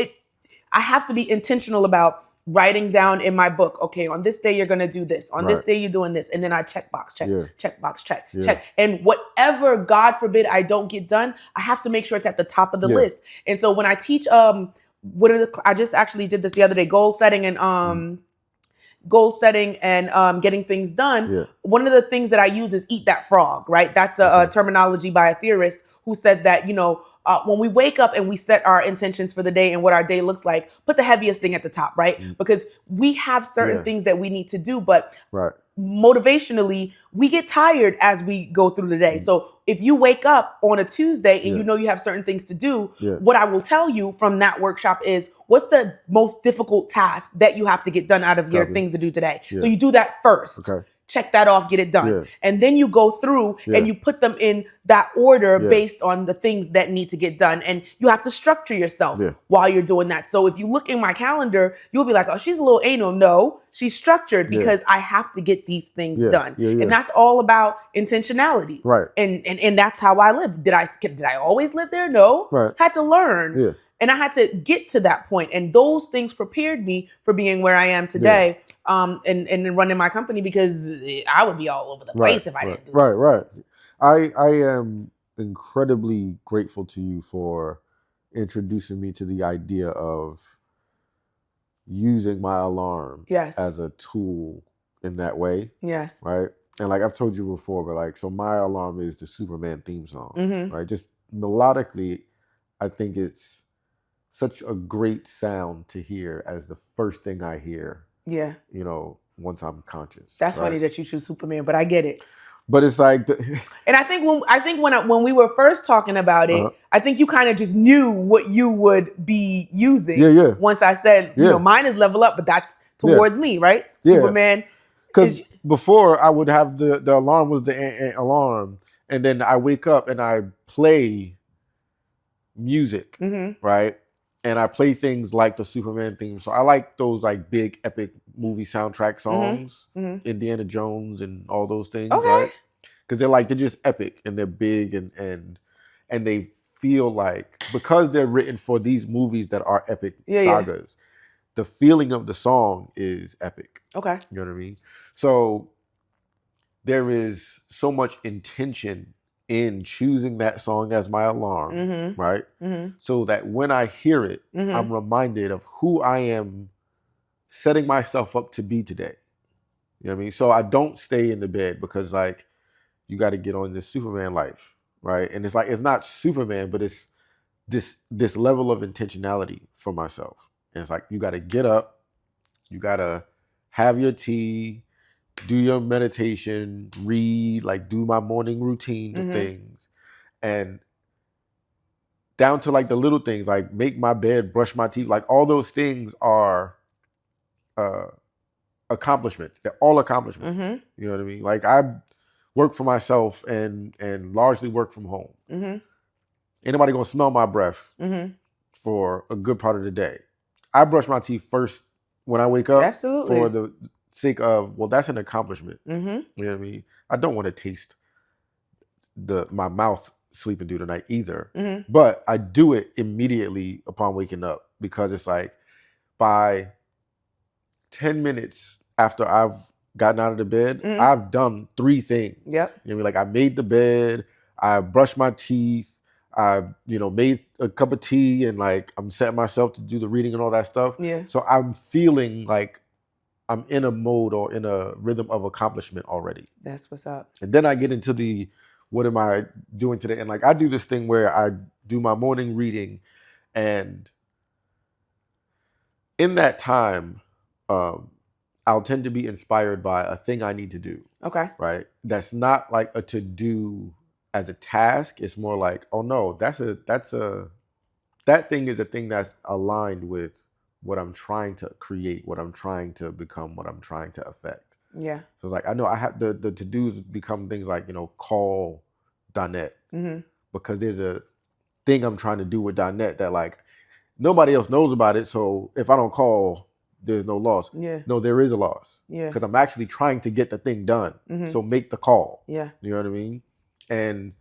I have to be intentional about writing down in my book, okay, on this day you're going to do this. On this day you're doing this. And then I check box, check. And whatever, God forbid, I don't get done, I have to make sure it's at the top of the list. And so when I teach, I just actually did this the other day, goal setting and getting things done. One of the things that I use is eat that frog, right? That's a terminology by a theorist who says that, when we wake up and we set our intentions for the day and what our day looks like, put the heaviest thing at the top, right? Because we have certain things that we need to do, but motivationally, we get tired as we go through the day. So if you wake up on a Tuesday and you have certain things to do, what I will tell you from that workshop is, what's the most difficult task that you have to get done out of your things to do today? So you do that first. Check that off, get it done. And then you go through and you put them in that order based on the things that need to get done. And you have to structure yourself while you're doing that. So if you look in my calendar, you'll be like, oh, she's a little anal. No, she's structured because I have to get these things done. And that's all about intentionality. Right. And that's how I live. Did I always live there? No. Had to learn. And I had to get to that point. And those things prepared me for being where I am today. And running my company, because I would be all over the place if I didn't do those things. I am incredibly grateful to you for introducing me to the idea of using my alarm as a tool in that way. Right. And like I've told you before, but so my alarm is the Superman theme song, right? Just melodically, I think it's such a great sound to hear as the first thing I hear. Once I'm conscious. That's funny that you choose Superman, but I get it. But it's like, and I think when we were first talking about it, I think you kind of just knew what you would be using. Once I said, mine is Level Up, but that's towards me, right? Superman. Because before I would have the alarm was the alarm, and then I wake up and I play music, right? And I play things like the Superman theme. So I like those big epic movie soundtrack songs, Indiana Jones and all those things, right? Because they're just epic and they're big and they feel like, because they're written for these movies that are epic sagas, the feeling of the song is epic. Okay. You know what I mean? So there is so much intention in choosing that song as my alarm, right? So that when I hear it, I'm reminded of who I am setting myself up to be today. You know what I mean? So I don't stay in the bed because you got to get on this Superman life, right? And it's it's not Superman, but it's this level of intentionality for myself. And it's you got to get up, you got to have your tea, do your meditation, read, do my morning routine of things. And down to the little things, make my bed, brush my teeth, all those things are accomplishments. They're all accomplishments. You know what I mean? I work for myself and largely work from home. Ain't nobody gonna smell my breath for a good part of the day. I brush my teeth first when I wake up. Absolutely. For the sake of, that's an accomplishment. You know what I mean? I don't want to taste my mouth sleeping through the night either. But I do it immediately upon waking up, because it's by 10 minutes after I've gotten out of the bed, I've done 3 things. Yep. You know what I mean? I made the bed, I brushed my teeth, I made a cup of tea, and I'm setting myself to do the reading and all that stuff. Yeah. So I'm feeling I'm in a mode or in a rhythm of accomplishment already. That's what's up. And then I get into the, what am I doing today? And like, I do this thing where I do my morning reading, and in that time, I'll tend to be inspired by a thing I need to do. Okay. Right. That's not like a to do as a task. It's more like, oh no, that thing is a thing that's aligned with what I'm trying to create, what I'm trying to become, what I'm trying to affect. Yeah. So it's like, I know I have the to-dos become things like, call Donnette, because there's a thing I'm trying to do with Donnette that like nobody else knows about it. So if I don't call, there's no loss. Yeah. No, there is a loss. Yeah. Because I'm actually trying to get the thing done. So make the call. Yeah. You know what I mean? And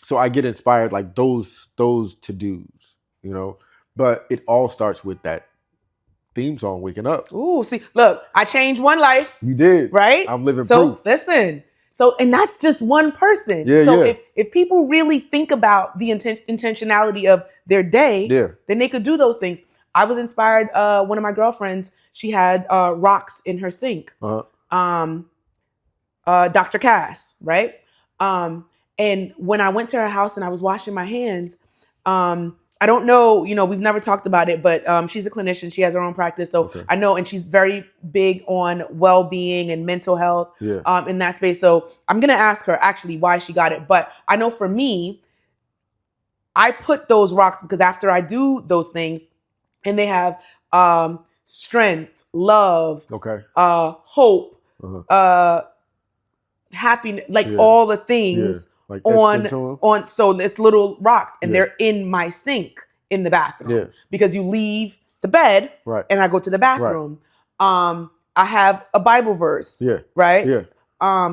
so I get inspired like those to-dos, but it all starts with that theme song, Waking Up. Ooh, see, look, I changed one life. You did. Right? I'm living proof. So listen. So, and that's just one person. Yeah, so yeah. If people really think about the intentionality of their day, then they could do those things. I was inspired. One of my girlfriends, she had rocks in her sink. Dr. Cass, right? And when I went to her house and I was washing my hands, I don't know, we've never talked about it, but she's a clinician. She has her own practice. So I know, and she's very big on well-being and mental health in that space. So I'm going to ask her actually why she got it. But I know for me, I put those rocks because after I do those things, and they have strength, love, hope, happiness, like all the things like on. So it's little rocks, and they're in my sink in the bathroom because you leave the bed, and I go to the bathroom. I have a Bible verse, right?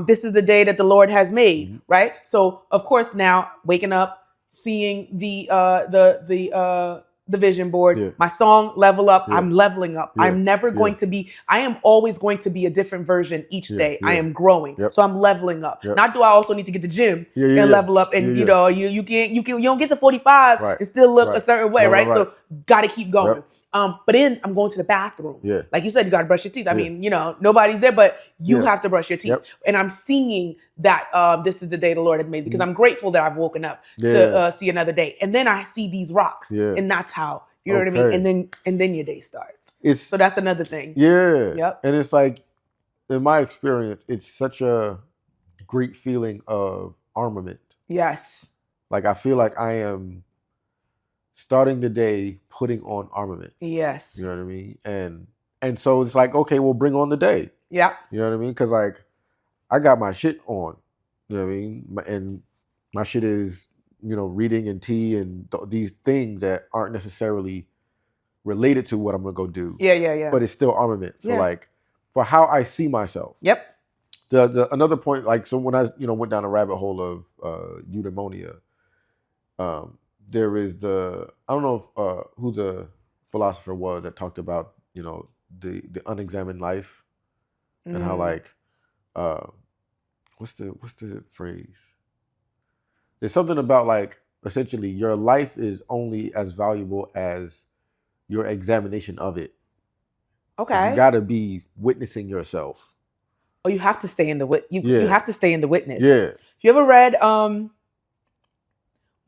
This is the day that the Lord has made, right? So of course now waking up, seeing the vision board, my song Level Up, I'm leveling up. I'm never going to be, I am always going to be a different version each day. I am growing. So I'm leveling up. Not do I also need to get to the gym and level up and you don't get to 45 and still look a certain way, right? So got to keep going. But then I'm going to the bathroom. Like you said, you got to brush your teeth. I mean, nobody's there, but you have to brush your teeth. And I'm singing that this is the day the Lord had made because I'm grateful that I've woken up to see another day. And then I see these rocks, and that's how, you know what I mean? And then your day starts. So that's another thing. And it's like, in my experience, it's such a great feeling of armament. Yes. Like I feel like I am starting the day putting on armament. Yes. You know what I mean? And so it's like, okay, we'll bring on the day. Yeah. You know what I mean? Because like, I got my shit on. You know what I mean? And my shit is, reading and tea and these things that aren't necessarily related to what I'm going to go do. Yeah. But it's still armament for how I see myself. Yep. The another point, like, so when I, went down a rabbit hole of eudaimonia, there is I don't know if, who the philosopher was that talked about, the unexamined life and how like, what's the phrase? There's something about like, essentially your life is only as valuable as your examination of it. Okay. You got to be witnessing yourself. Oh, you have to stay in the you have to stay in the witness. Yeah. You ever read one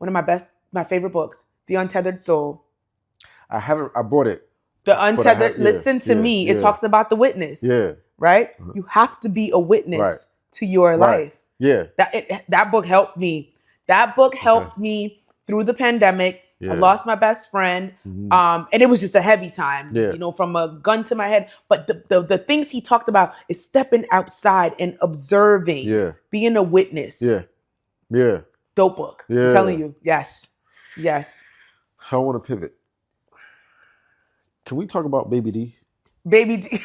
of my favorite books, The Untethered Soul? I haven't. I bought it. The Untethered. Listen to me. It talks about the witness. Yeah. Right. You have to be a witness to your life. Yeah. That book helped me. That book helped me through the pandemic. I lost my best friend. And it was just a heavy time, from a gun to my head. But the things he talked about is stepping outside and observing, being a witness. Yeah. Dope book. I'm telling you. Yes. So I want to pivot. Can we talk about Baby D? Baby D.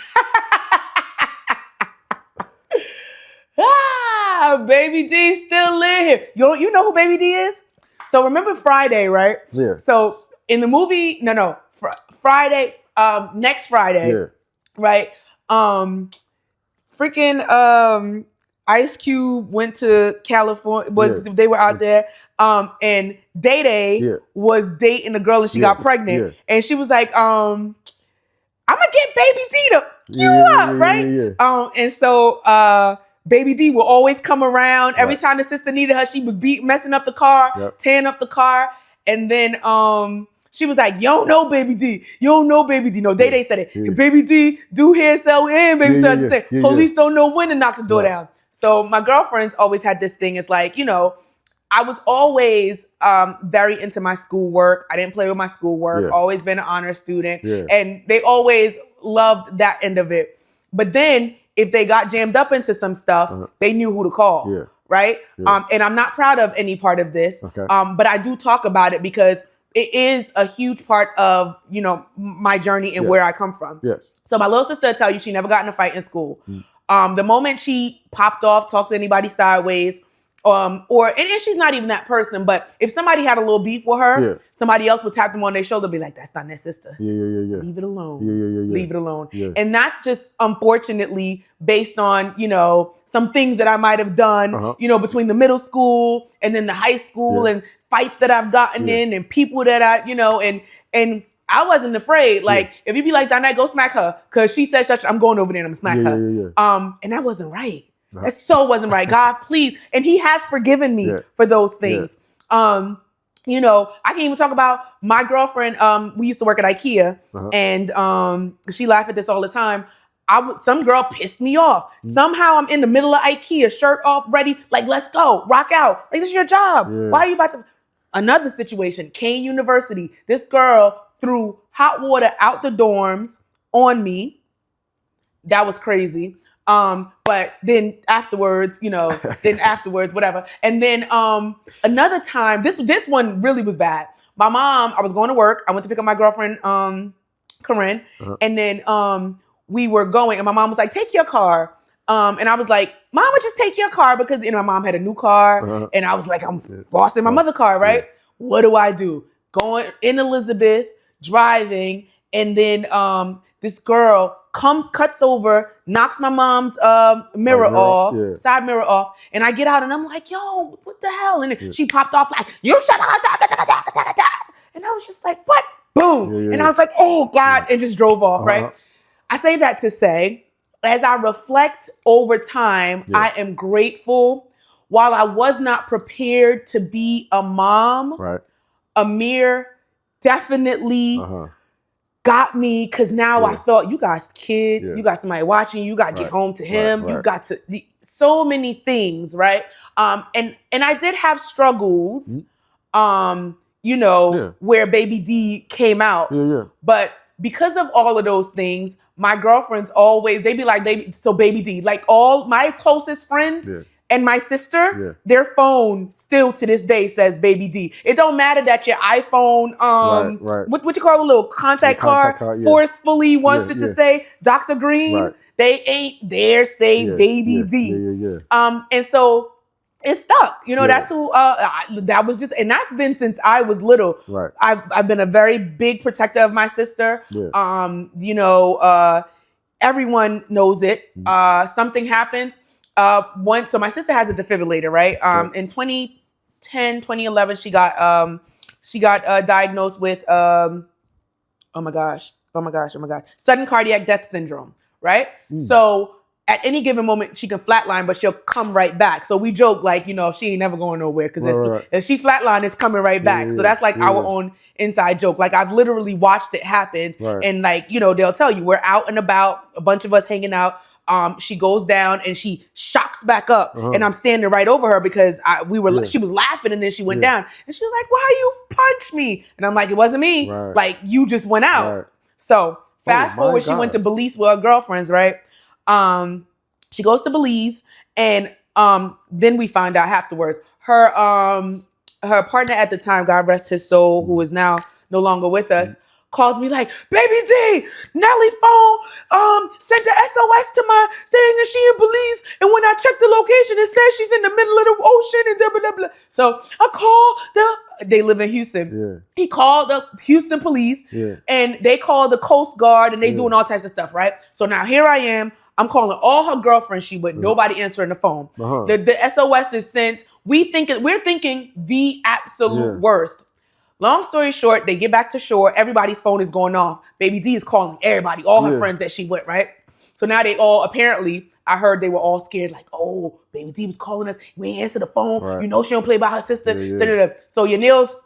Baby D still live here. You know who Baby D is? So remember Friday, right? Yeah. So in the movie, Friday, next Friday, right? Freaking Ice Cube went to California. They were out there. And Day Day was dating a girl and she got pregnant. And she was like, I'm gonna get Baby D right? And so Baby D will always come around. Every time the sister needed her, she would be messing up the car, tearing up the car. And then she was like, you don't know Baby D. You don't know Baby D. No, they said it. Baby D do hair sell and baby sell the same. Police don't know when to knock the door down. So my girlfriends always had this thing. It's like, I was always very into my schoolwork. I didn't play with my schoolwork. Always been an honor student. And they always loved that end of it. But then if they got jammed up into some stuff, they knew who to call. Right? And I'm not proud of any part of this. But I do talk about it because it is a huge part of, my journey and where I come from. So my little sister will tell you she never got in a fight in school. The moment she popped off, talked to anybody sideways, and she's not even that person, but if somebody had a little beef with her, somebody else would tap them on their shoulder and be like, that's not their sister. Leave it alone. Leave it alone. And that's just unfortunately based on, some things that I might have done, between the middle school and then the high school and fights that I've gotten in and people that and I wasn't afraid. Like, if you be like, Donnette, go smack her. Cause she said such, I'm going over there and I'm gonna smack her. And that wasn't right. That so wasn't right. God, please. And he has forgiven me for those things. I can even talk about my girlfriend. We used to work at IKEA and she laughed at this all the time. Some girl pissed me off. Somehow I'm in the middle of IKEA, shirt off, ready. Like, let's go, rock out. Like, this is your job. Why are you about to? Another situation, Kane University. This girl threw hot water out the dorms on me. That was crazy. But then afterwards, whatever. And then another time, this one really was bad. My mom, I was going to work. I went to pick up my girlfriend, Corinne. And then we were going, and my mom was like, take your car. And I was like, Mama, just take your car because my mom had a new car. And I was like, I'm bossing my mother's car, right? What do? Going in Elizabeth, driving, and then this girl cuts over, knocks my mom's mirror off, side mirror off, and I get out and I'm like, yo, what the hell? And she popped off like, you shut up, and I was just like, what? Boom. And I was like, oh God, and just drove off, right? I say that to say, as I reflect over time, I am grateful. While I was not prepared to be a mom, Amir definitely got me because now I thought, you got kid, you got somebody watching, you got to get home to him, you got to so many things, right? And I did have struggles, where Baby D came out, but because of all of those things, my girlfriends always, they be like, Baby D, like all my closest friends and my sister, their phone still to this day says Baby D. It don't matter that your iPhone, what you call a little contact card forcefully wants it to say Dr. Green. They ain't dare say Baby D. And so it stuck. That's who, that was just, and that's been since I was little. I've been a very big protector of my sister. Everyone knows it. Something happens. So my sister has a defibrillator, right? In 2010, 2011, she got diagnosed with, oh my gosh, sudden cardiac death syndrome, right? So at any given moment, she can flatline, but she'll come right back. So we joke like, she ain't never going nowhere because if she flatline, it's coming right back. So that's like our own inside joke. Like I've literally watched it happen. And like, they'll tell you we're out and about, a bunch of us hanging out. She goes down and she shocks back up and I'm standing right over her because she was laughing and then she went down and she was like, why you punch me? And I'm like, it wasn't me. Like you just went out. So fast forward, she went to Belize with her girlfriends, right? She goes to Belize and then we find out afterwards her partner at the time, God rest his soul, who is now no longer with us, calls me like, Baby D, Nelly phone sent the SOS to my saying that she in Belize, and when I checked the location, it says she's in the middle of the ocean and blah blah blah. So I called they live in Houston. He called the Houston police and they called the Coast Guard and they doing all types of stuff, right? So now here I am. I'm calling all her girlfriends she with, nobody answering the phone. The SOS is sent. We're thinking the absolute worst. Long story short, they get back to shore. Everybody's phone is going off. Baby D is calling everybody, all her friends that she with, right? So now they all, apparently, I heard they were all scared, like, oh, Baby D was calling us. We ain't answer the phone. Right. You know she don't play by her sister. Yeah. Da-da-da. So Yanil's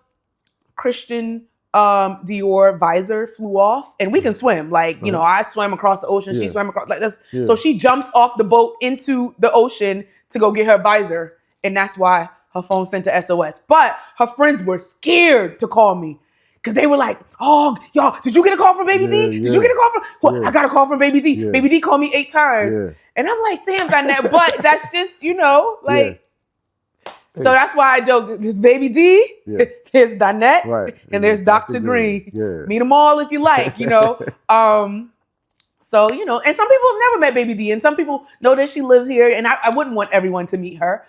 Christian Dior visor flew off, and we can swim. Like, you know, I swam across the ocean. She swam across, like this. So she jumps off the boat into the ocean to go get her visor. And that's why her phone sent to SOS. But her friends were scared to call me. Because they were like, oh, y'all, did you get a call from Baby D? Did you get a call from? Well, I got a call from Baby D. Baby D called me 8 times. And I'm like, damn, Donnette. But that's just, you know, like, so that's why I joke. There's Baby D, there's Donnette, and there's Dr. Green. Meet them all if you like, you know. So, you know, and some people have never met Baby D, and some people know that she lives here, and I wouldn't want everyone to meet her.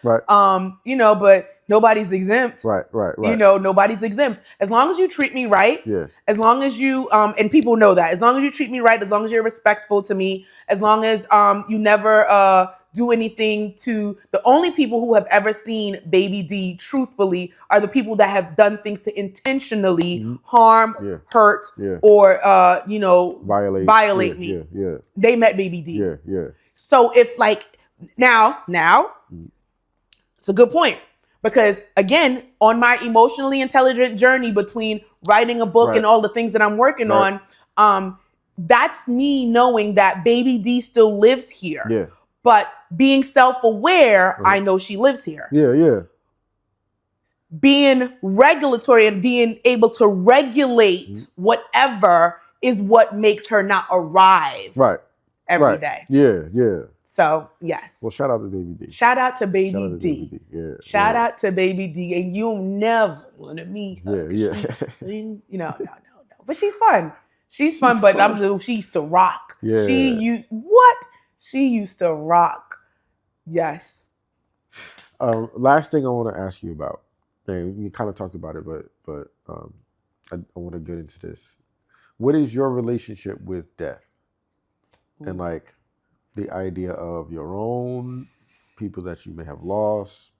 You know, but nobody's exempt. You know, nobody's exempt. As long as you treat me right, as long as you, and people know that, as long as you treat me right, as long as you're respectful to me, as long as you never do anything to, the only people who have ever seen Baby D truthfully are the people that have done things to intentionally harm, hurt, or, you know, violate me. They met Baby D. So if like, now, it's a good point. Because again, on my emotionally intelligent journey between writing a book and all the things that I'm working on, that's me knowing that Baby D still lives here. But being self-aware, I know she lives here. Being regulatory and being able to regulate whatever is what makes her not arrive every day. So, yes. Well, shout out to Baby D. Shout out to Baby D. Shout out to Baby D. And you'll never want to meet her. You know, no. But she's fun. She's fun, but she used to rock. She used to rock. Yes. Last thing I want to ask you about, and we kind of talked about it, but I want to get into this. What is your relationship with death? And like the idea of your own, people that you may have lost,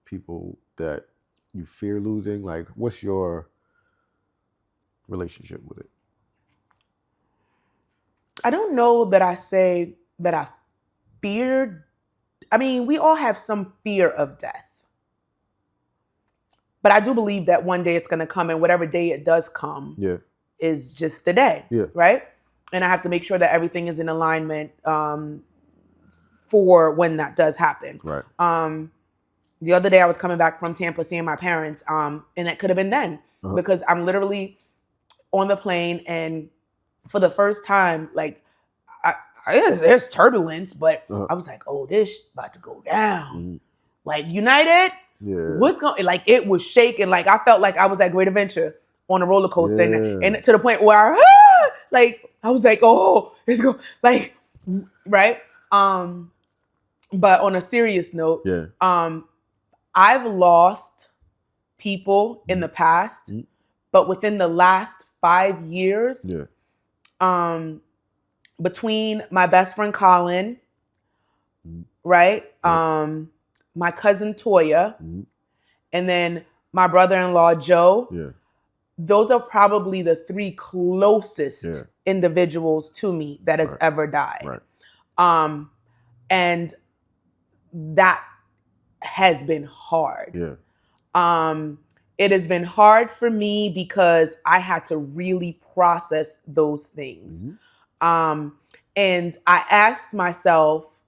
people that you fear losing. Like, what's your relationship with it? I don't know that I say that I feared. I mean, we all have some fear of death. But I do believe that one day it's going to come, and whatever day it does come is just the day, right? And I have to make sure that everything is in alignment for when that does happen. The other day I was coming back from Tampa seeing my parents, and it could have been then because I'm literally on the plane, and for the first time, like, there's turbulence, but I was like, oh, this about to go down. Like, United, what's going, like, it was shaking. Like, I felt like I was at Great Adventure on a roller coaster, and to the point where I was like, oh, it's go, like, right? But on a serious note, I've lost people in the past, but within the last 5 years, between my best friend Colin, right? My cousin Toya, and then my brother-in-law Joe. Those are probably the 3 closest individuals to me that has ever died. And that has been hard. It has been hard for me because I had to really process those things. And I asked myself,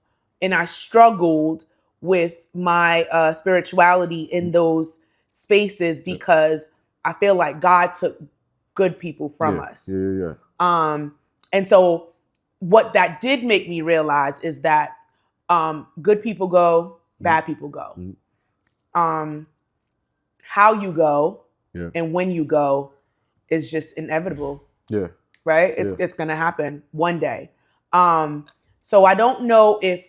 and I struggled with my spirituality in those spaces because I feel like God took good people from us. And so what that did make me realize is that good people go, bad people go. How you go and when you go is just inevitable. Right? It's going to happen one day. So I don't know if,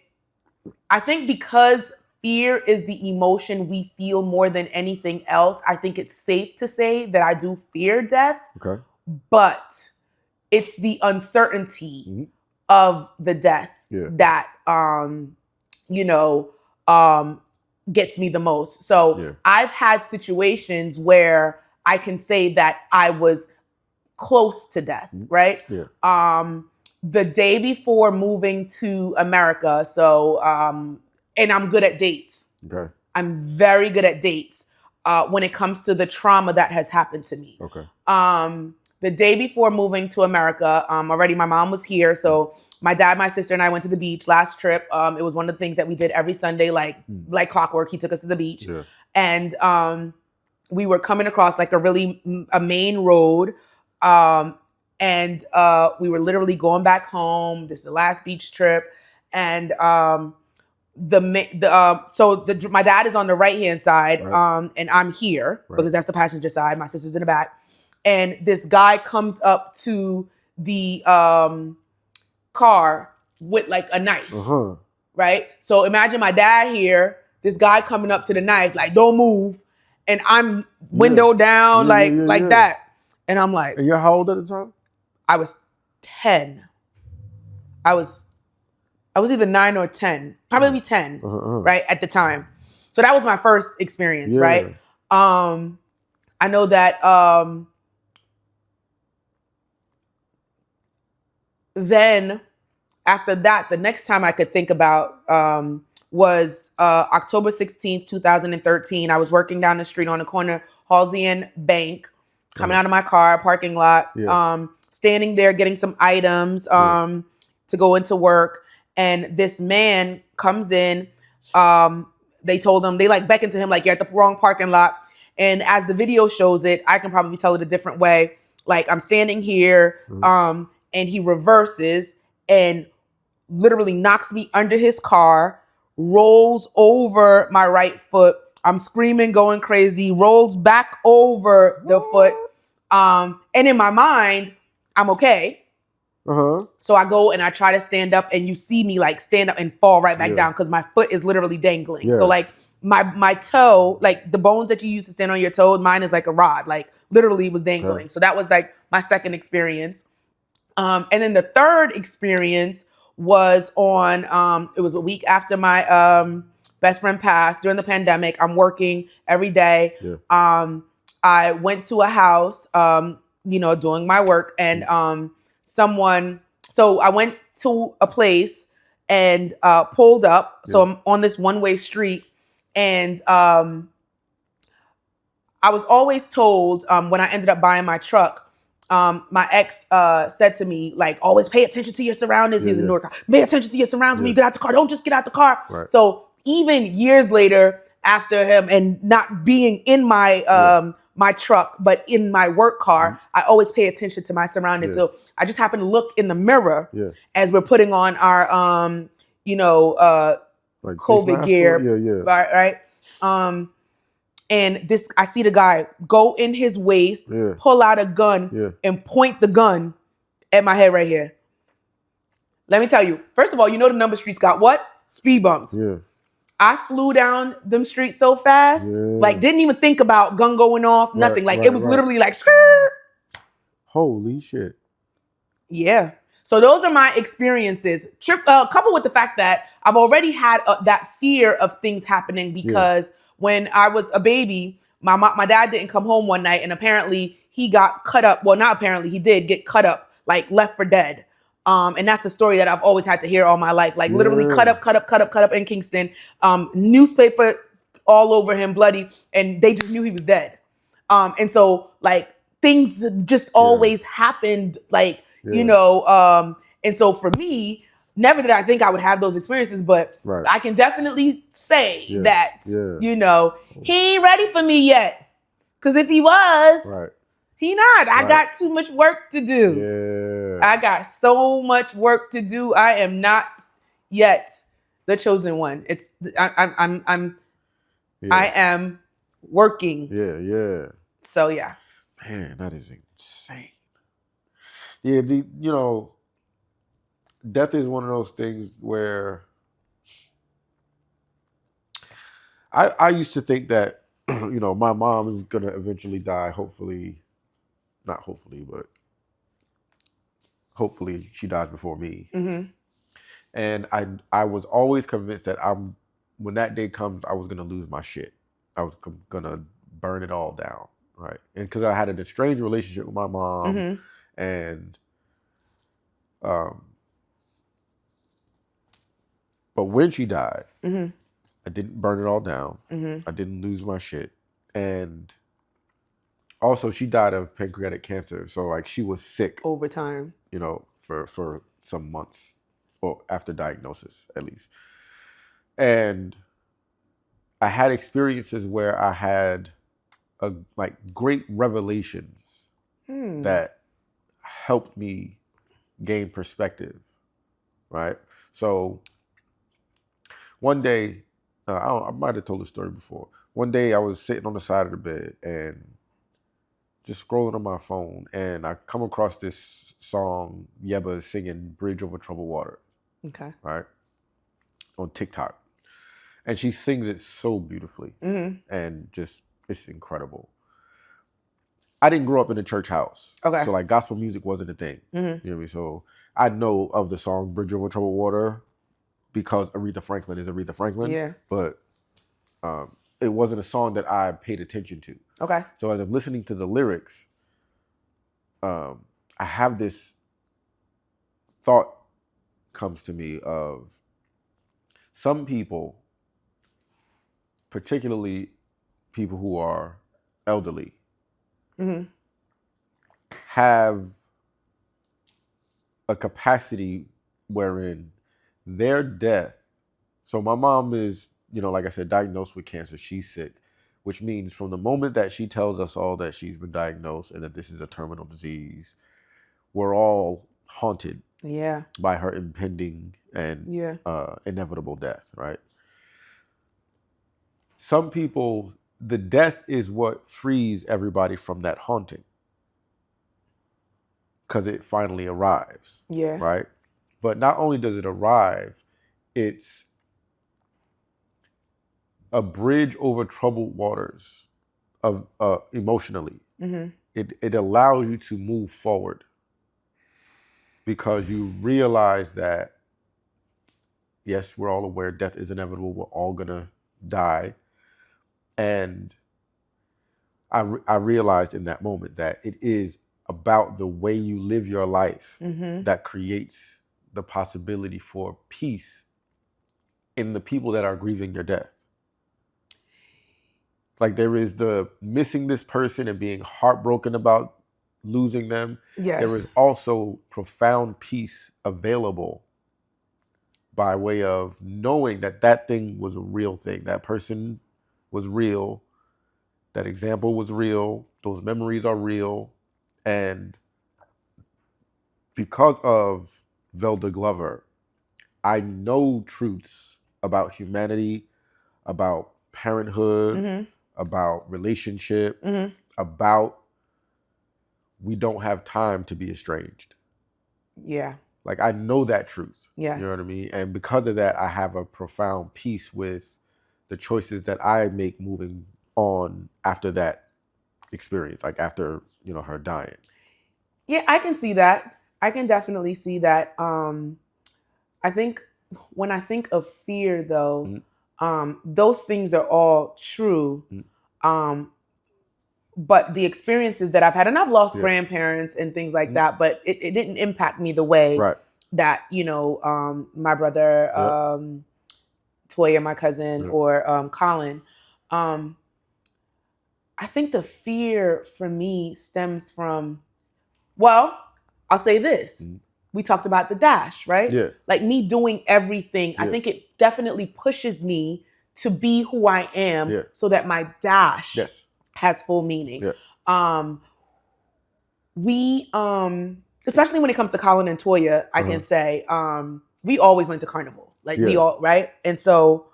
I think because fear is the emotion we feel more than anything else, I think it's safe to say that I do fear death. But it's the uncertainty of the death that, you know, gets me the most. So I've had situations where I can say that I was close to death, right? the day before moving to America. So, and I'm good at dates. Okay. I'm very good at dates when it comes to the trauma that has happened to me. Okay. The day before moving to America, already my mom was here. So my dad, my sister, and I went to the beach last trip. It was one of the things that we did every Sunday, like clockwork. He took us to the beach. Yeah. And we were coming across like a main road. And we were literally going back home. This is the last beach trip. And my dad is on the right-hand side, right. And I'm here because that's the passenger side. My sister's in the back. And this guy comes up to the car with like a knife, right? So imagine my dad here, this guy coming up to the knife, like, don't move. And I'm window down, like that. And I'm like... And you're how old at the time? I was 10. I was either 9 or 10. Probably 10, right, at the time. So that was my first experience, right? I know that... Then after that, the next time I could think about was October 16th, 2013. I was working down the street on the corner, Halsey and Bank, coming out of my car, parking lot, standing there getting some items to go into work. And this man comes in. They told him, they like beckoned to him like, you're at the wrong parking lot. And as the video shows it, I can probably tell it a different way. Like, I'm standing here, and he reverses and literally knocks me under his car, rolls over my right foot. I'm screaming, going crazy, rolls back over the foot. And in my mind, I'm okay. So I go and I try to stand up, and you see me like stand up and fall right back down because my foot is literally dangling. So like my toe, like the bones that you use to stand on your toe, mine is like a rod, like literally was dangling. So that was like my second experience. And then the third experience was on, it was a week after my best friend passed during the pandemic. I'm working every day. I went to a house, doing my work, and so I went to a place and pulled up. So I'm on this one-way street, and I was always told when I ended up buying my truck, my ex said to me, like, always pay attention to your surroundings. He's in North Carolina. Pay attention to your surroundings when you get out the car. Don't just get out the car. So even years later, after him and not being in my my truck, but in my work car, I always pay attention to my surroundings. So I just happened to look in the mirror as we're putting on our like COVID gear, right? And I see the guy go in his waist, pull out a gun, and point the gun at my head right here. Let me tell you, first of all, the number streets got what? Speed bumps. I flew down them streets so fast, like didn't even think about gun going off, nothing. It was literally like, skrrr. Holy shit. Yeah. So those are my experiences, coupled with the fact that I've already had that fear of things happening because when I was a baby, my dad didn't come home one night, and apparently he got cut up. Well, not apparently, he did get cut up, like left for dead. And that's the story that I've always had to hear all my life. Like literally cut up in Kingston, newspaper all over him, bloody, and they just knew he was dead. And so like things just always happened, like, and so for me, never did I think I would have those experiences, but I can definitely say that, he ain't ready for me yet. Because if he was, he not. I got too much work to do. I got so much work to do. I am not yet the chosen one. I am working. So yeah. Man, that is insane. Yeah, death is one of those things where I used to think that, my mom is going to eventually die, not hopefully, but hopefully she dies before me. And I was always convinced that when that day comes, I was going to lose my shit. I was going to burn it all down, right? And because I had an estranged relationship with my mom, and But when she died, Mm-hmm. I didn't burn it all down. Mm-hmm. I didn't lose my shit. And also she died of pancreatic cancer. So like she was sick Over time. You know, for some months. Well, after diagnosis at least. And I had experiences where I had like great revelations that helped me gain perspective, right? So one day, I might have told the story before. One day I was sitting on the side of the bed and just scrolling on my phone, and I come across this song Yeba is singing "Bridge Over Troubled Water." Okay. Right, on TikTok, and she sings it so beautifully, and just it's incredible. I didn't grow up in a church house, Okay. so like gospel music wasn't a thing. You know what I mean? So I know of the song "Bridge Over Troubled Water" because Aretha Franklin is Aretha Franklin. Yeah. But it wasn't a song that I paid attention to. Okay. So as I'm listening to the lyrics, I have this thought comes to me of some people, particularly people who are elderly, have a capacity wherein their death. So my mom is, like I said, diagnosed with cancer. She's sick, which means from the moment that she tells us all that she's been diagnosed and that this is a terminal disease, we're all haunted by her impending and inevitable death, right? Some people, the death is what frees everybody from that haunting because it finally arrives, right? But not only does it arrive, it's a bridge over troubled waters of emotionally. It allows you to move forward because you realize that, yes, we're all aware death is inevitable. We're all gonna die. And I realized in that moment that it is about the way you live your life that creates the possibility for peace in the people that are grieving your death. Like there is the missing this person and being heartbroken about losing them. Yes. There is also profound peace available by way of knowing that that thing was a real thing. That person was real. That example was real. Those memories are real. And because of Velda Glover, I know truths about humanity, about parenthood, about relationship, about we don't have time to be estranged. Yeah. Like I know that truth. Yes. You know what I mean? And because of that, I have a profound peace with the choices that I make moving on after that experience, like after, her dying. Yeah, I can see that. I can definitely see that. I think when I think of fear though, those things are all true. But the experiences that I've had, and I've lost grandparents and things like that, but it didn't impact me the way that, my brother, Toya, my cousin, or Colin. I think the fear for me stems from, well, I'll say this. We talked about the dash, right? Yeah. Like me doing everything. I think it definitely pushes me to be who I am so that my dash has full meaning. We, especially when it comes to Colin and Toya, I can say, we always went to Carnival. Like we all, right? And so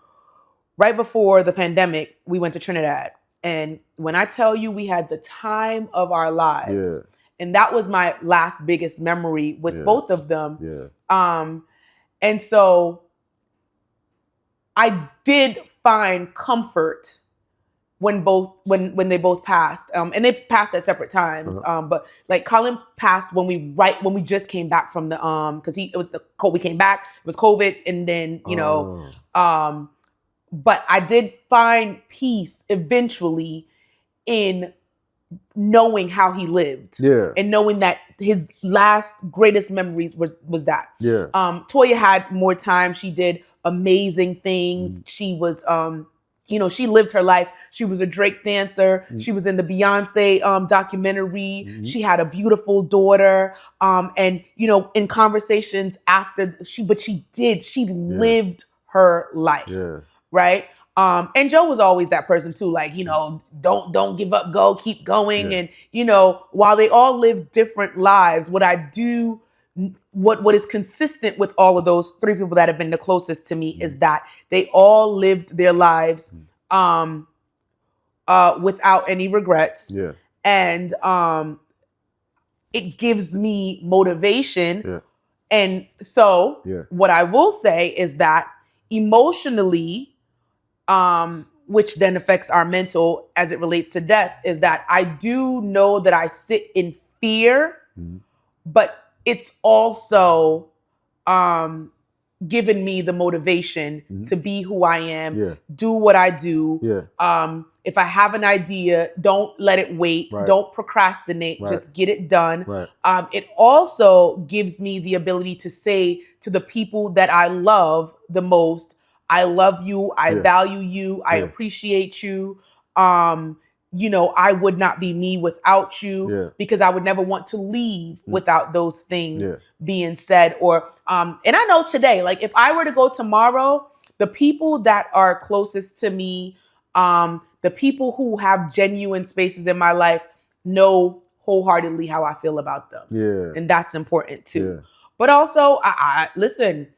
right before the pandemic, we went to Trinidad. And when I tell you we had the time of our lives, and that was my last biggest memory with both of them. And so I did find comfort when they both passed. And they passed at separate times. But like Colin passed when we just came back from the because we came back, it was COVID, and then but I did find peace eventually in knowing how he lived. And knowing that his last greatest memories was that. Toya had more time. She did amazing things. She was, she lived her life. She was a Drake dancer. She was in the Beyonce documentary. She had a beautiful daughter. And, in conversations after she lived her life. Yeah. Right. And Joe was always that person too, like, don't give up, go, keep going. Yeah. And, while they all live different lives, what is consistent with all of those three people that have been the closest to me is that they all lived their lives without any regrets. Yeah. And it gives me motivation. Yeah. And so Yeah. what I will say is that emotionally, which then affects our mental as it relates to death, is that I do know that I sit in fear, but it's also given me the motivation to be who I am, do what I do. If I have an idea, don't let it wait. Right. Don't procrastinate. Right. Just get it done. Right. It also gives me the ability to say to the people that I love the most, I love you. I value you. I appreciate you. I would not be me without you, because I would never want to leave without those things being said. Or, and I know today, like if I were to go tomorrow, the people that are closest to me, the people who have genuine spaces in my life know wholeheartedly how I feel about them. Yeah. And that's important too. Yeah. But also, listen,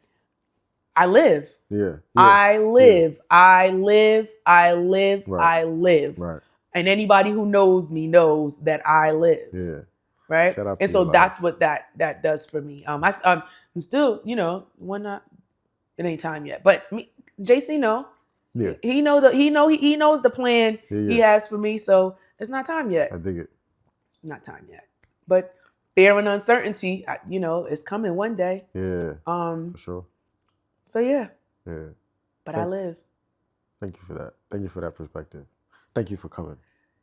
I live. Yeah. I live. I live. I live. Right. I live. Right. And anybody who knows me knows that I live. Yeah. Right. Shout out to And so your that's life. what that does for me. I'm still, it ain't time yet. But JC know. Yeah. He knows the plan he has for me. So it's not time yet. I dig it. Not time yet. But fear and uncertainty, it's coming one day. Yeah. For sure. So yeah. Yeah. But I live. Thank you for that. Thank you for that perspective. Thank you for coming.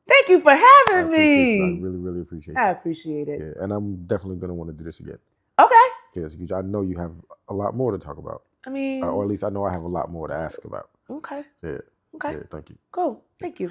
Thank you for having me. I really, really appreciate it. I appreciate it. Yeah. And I'm definitely going to want to do this again. Okay. Yes, because I know you have a lot more to talk about. I mean, or at least I know I have a lot more to ask about. Okay. Yeah. Okay. Yeah. Thank you. Cool. Thank you.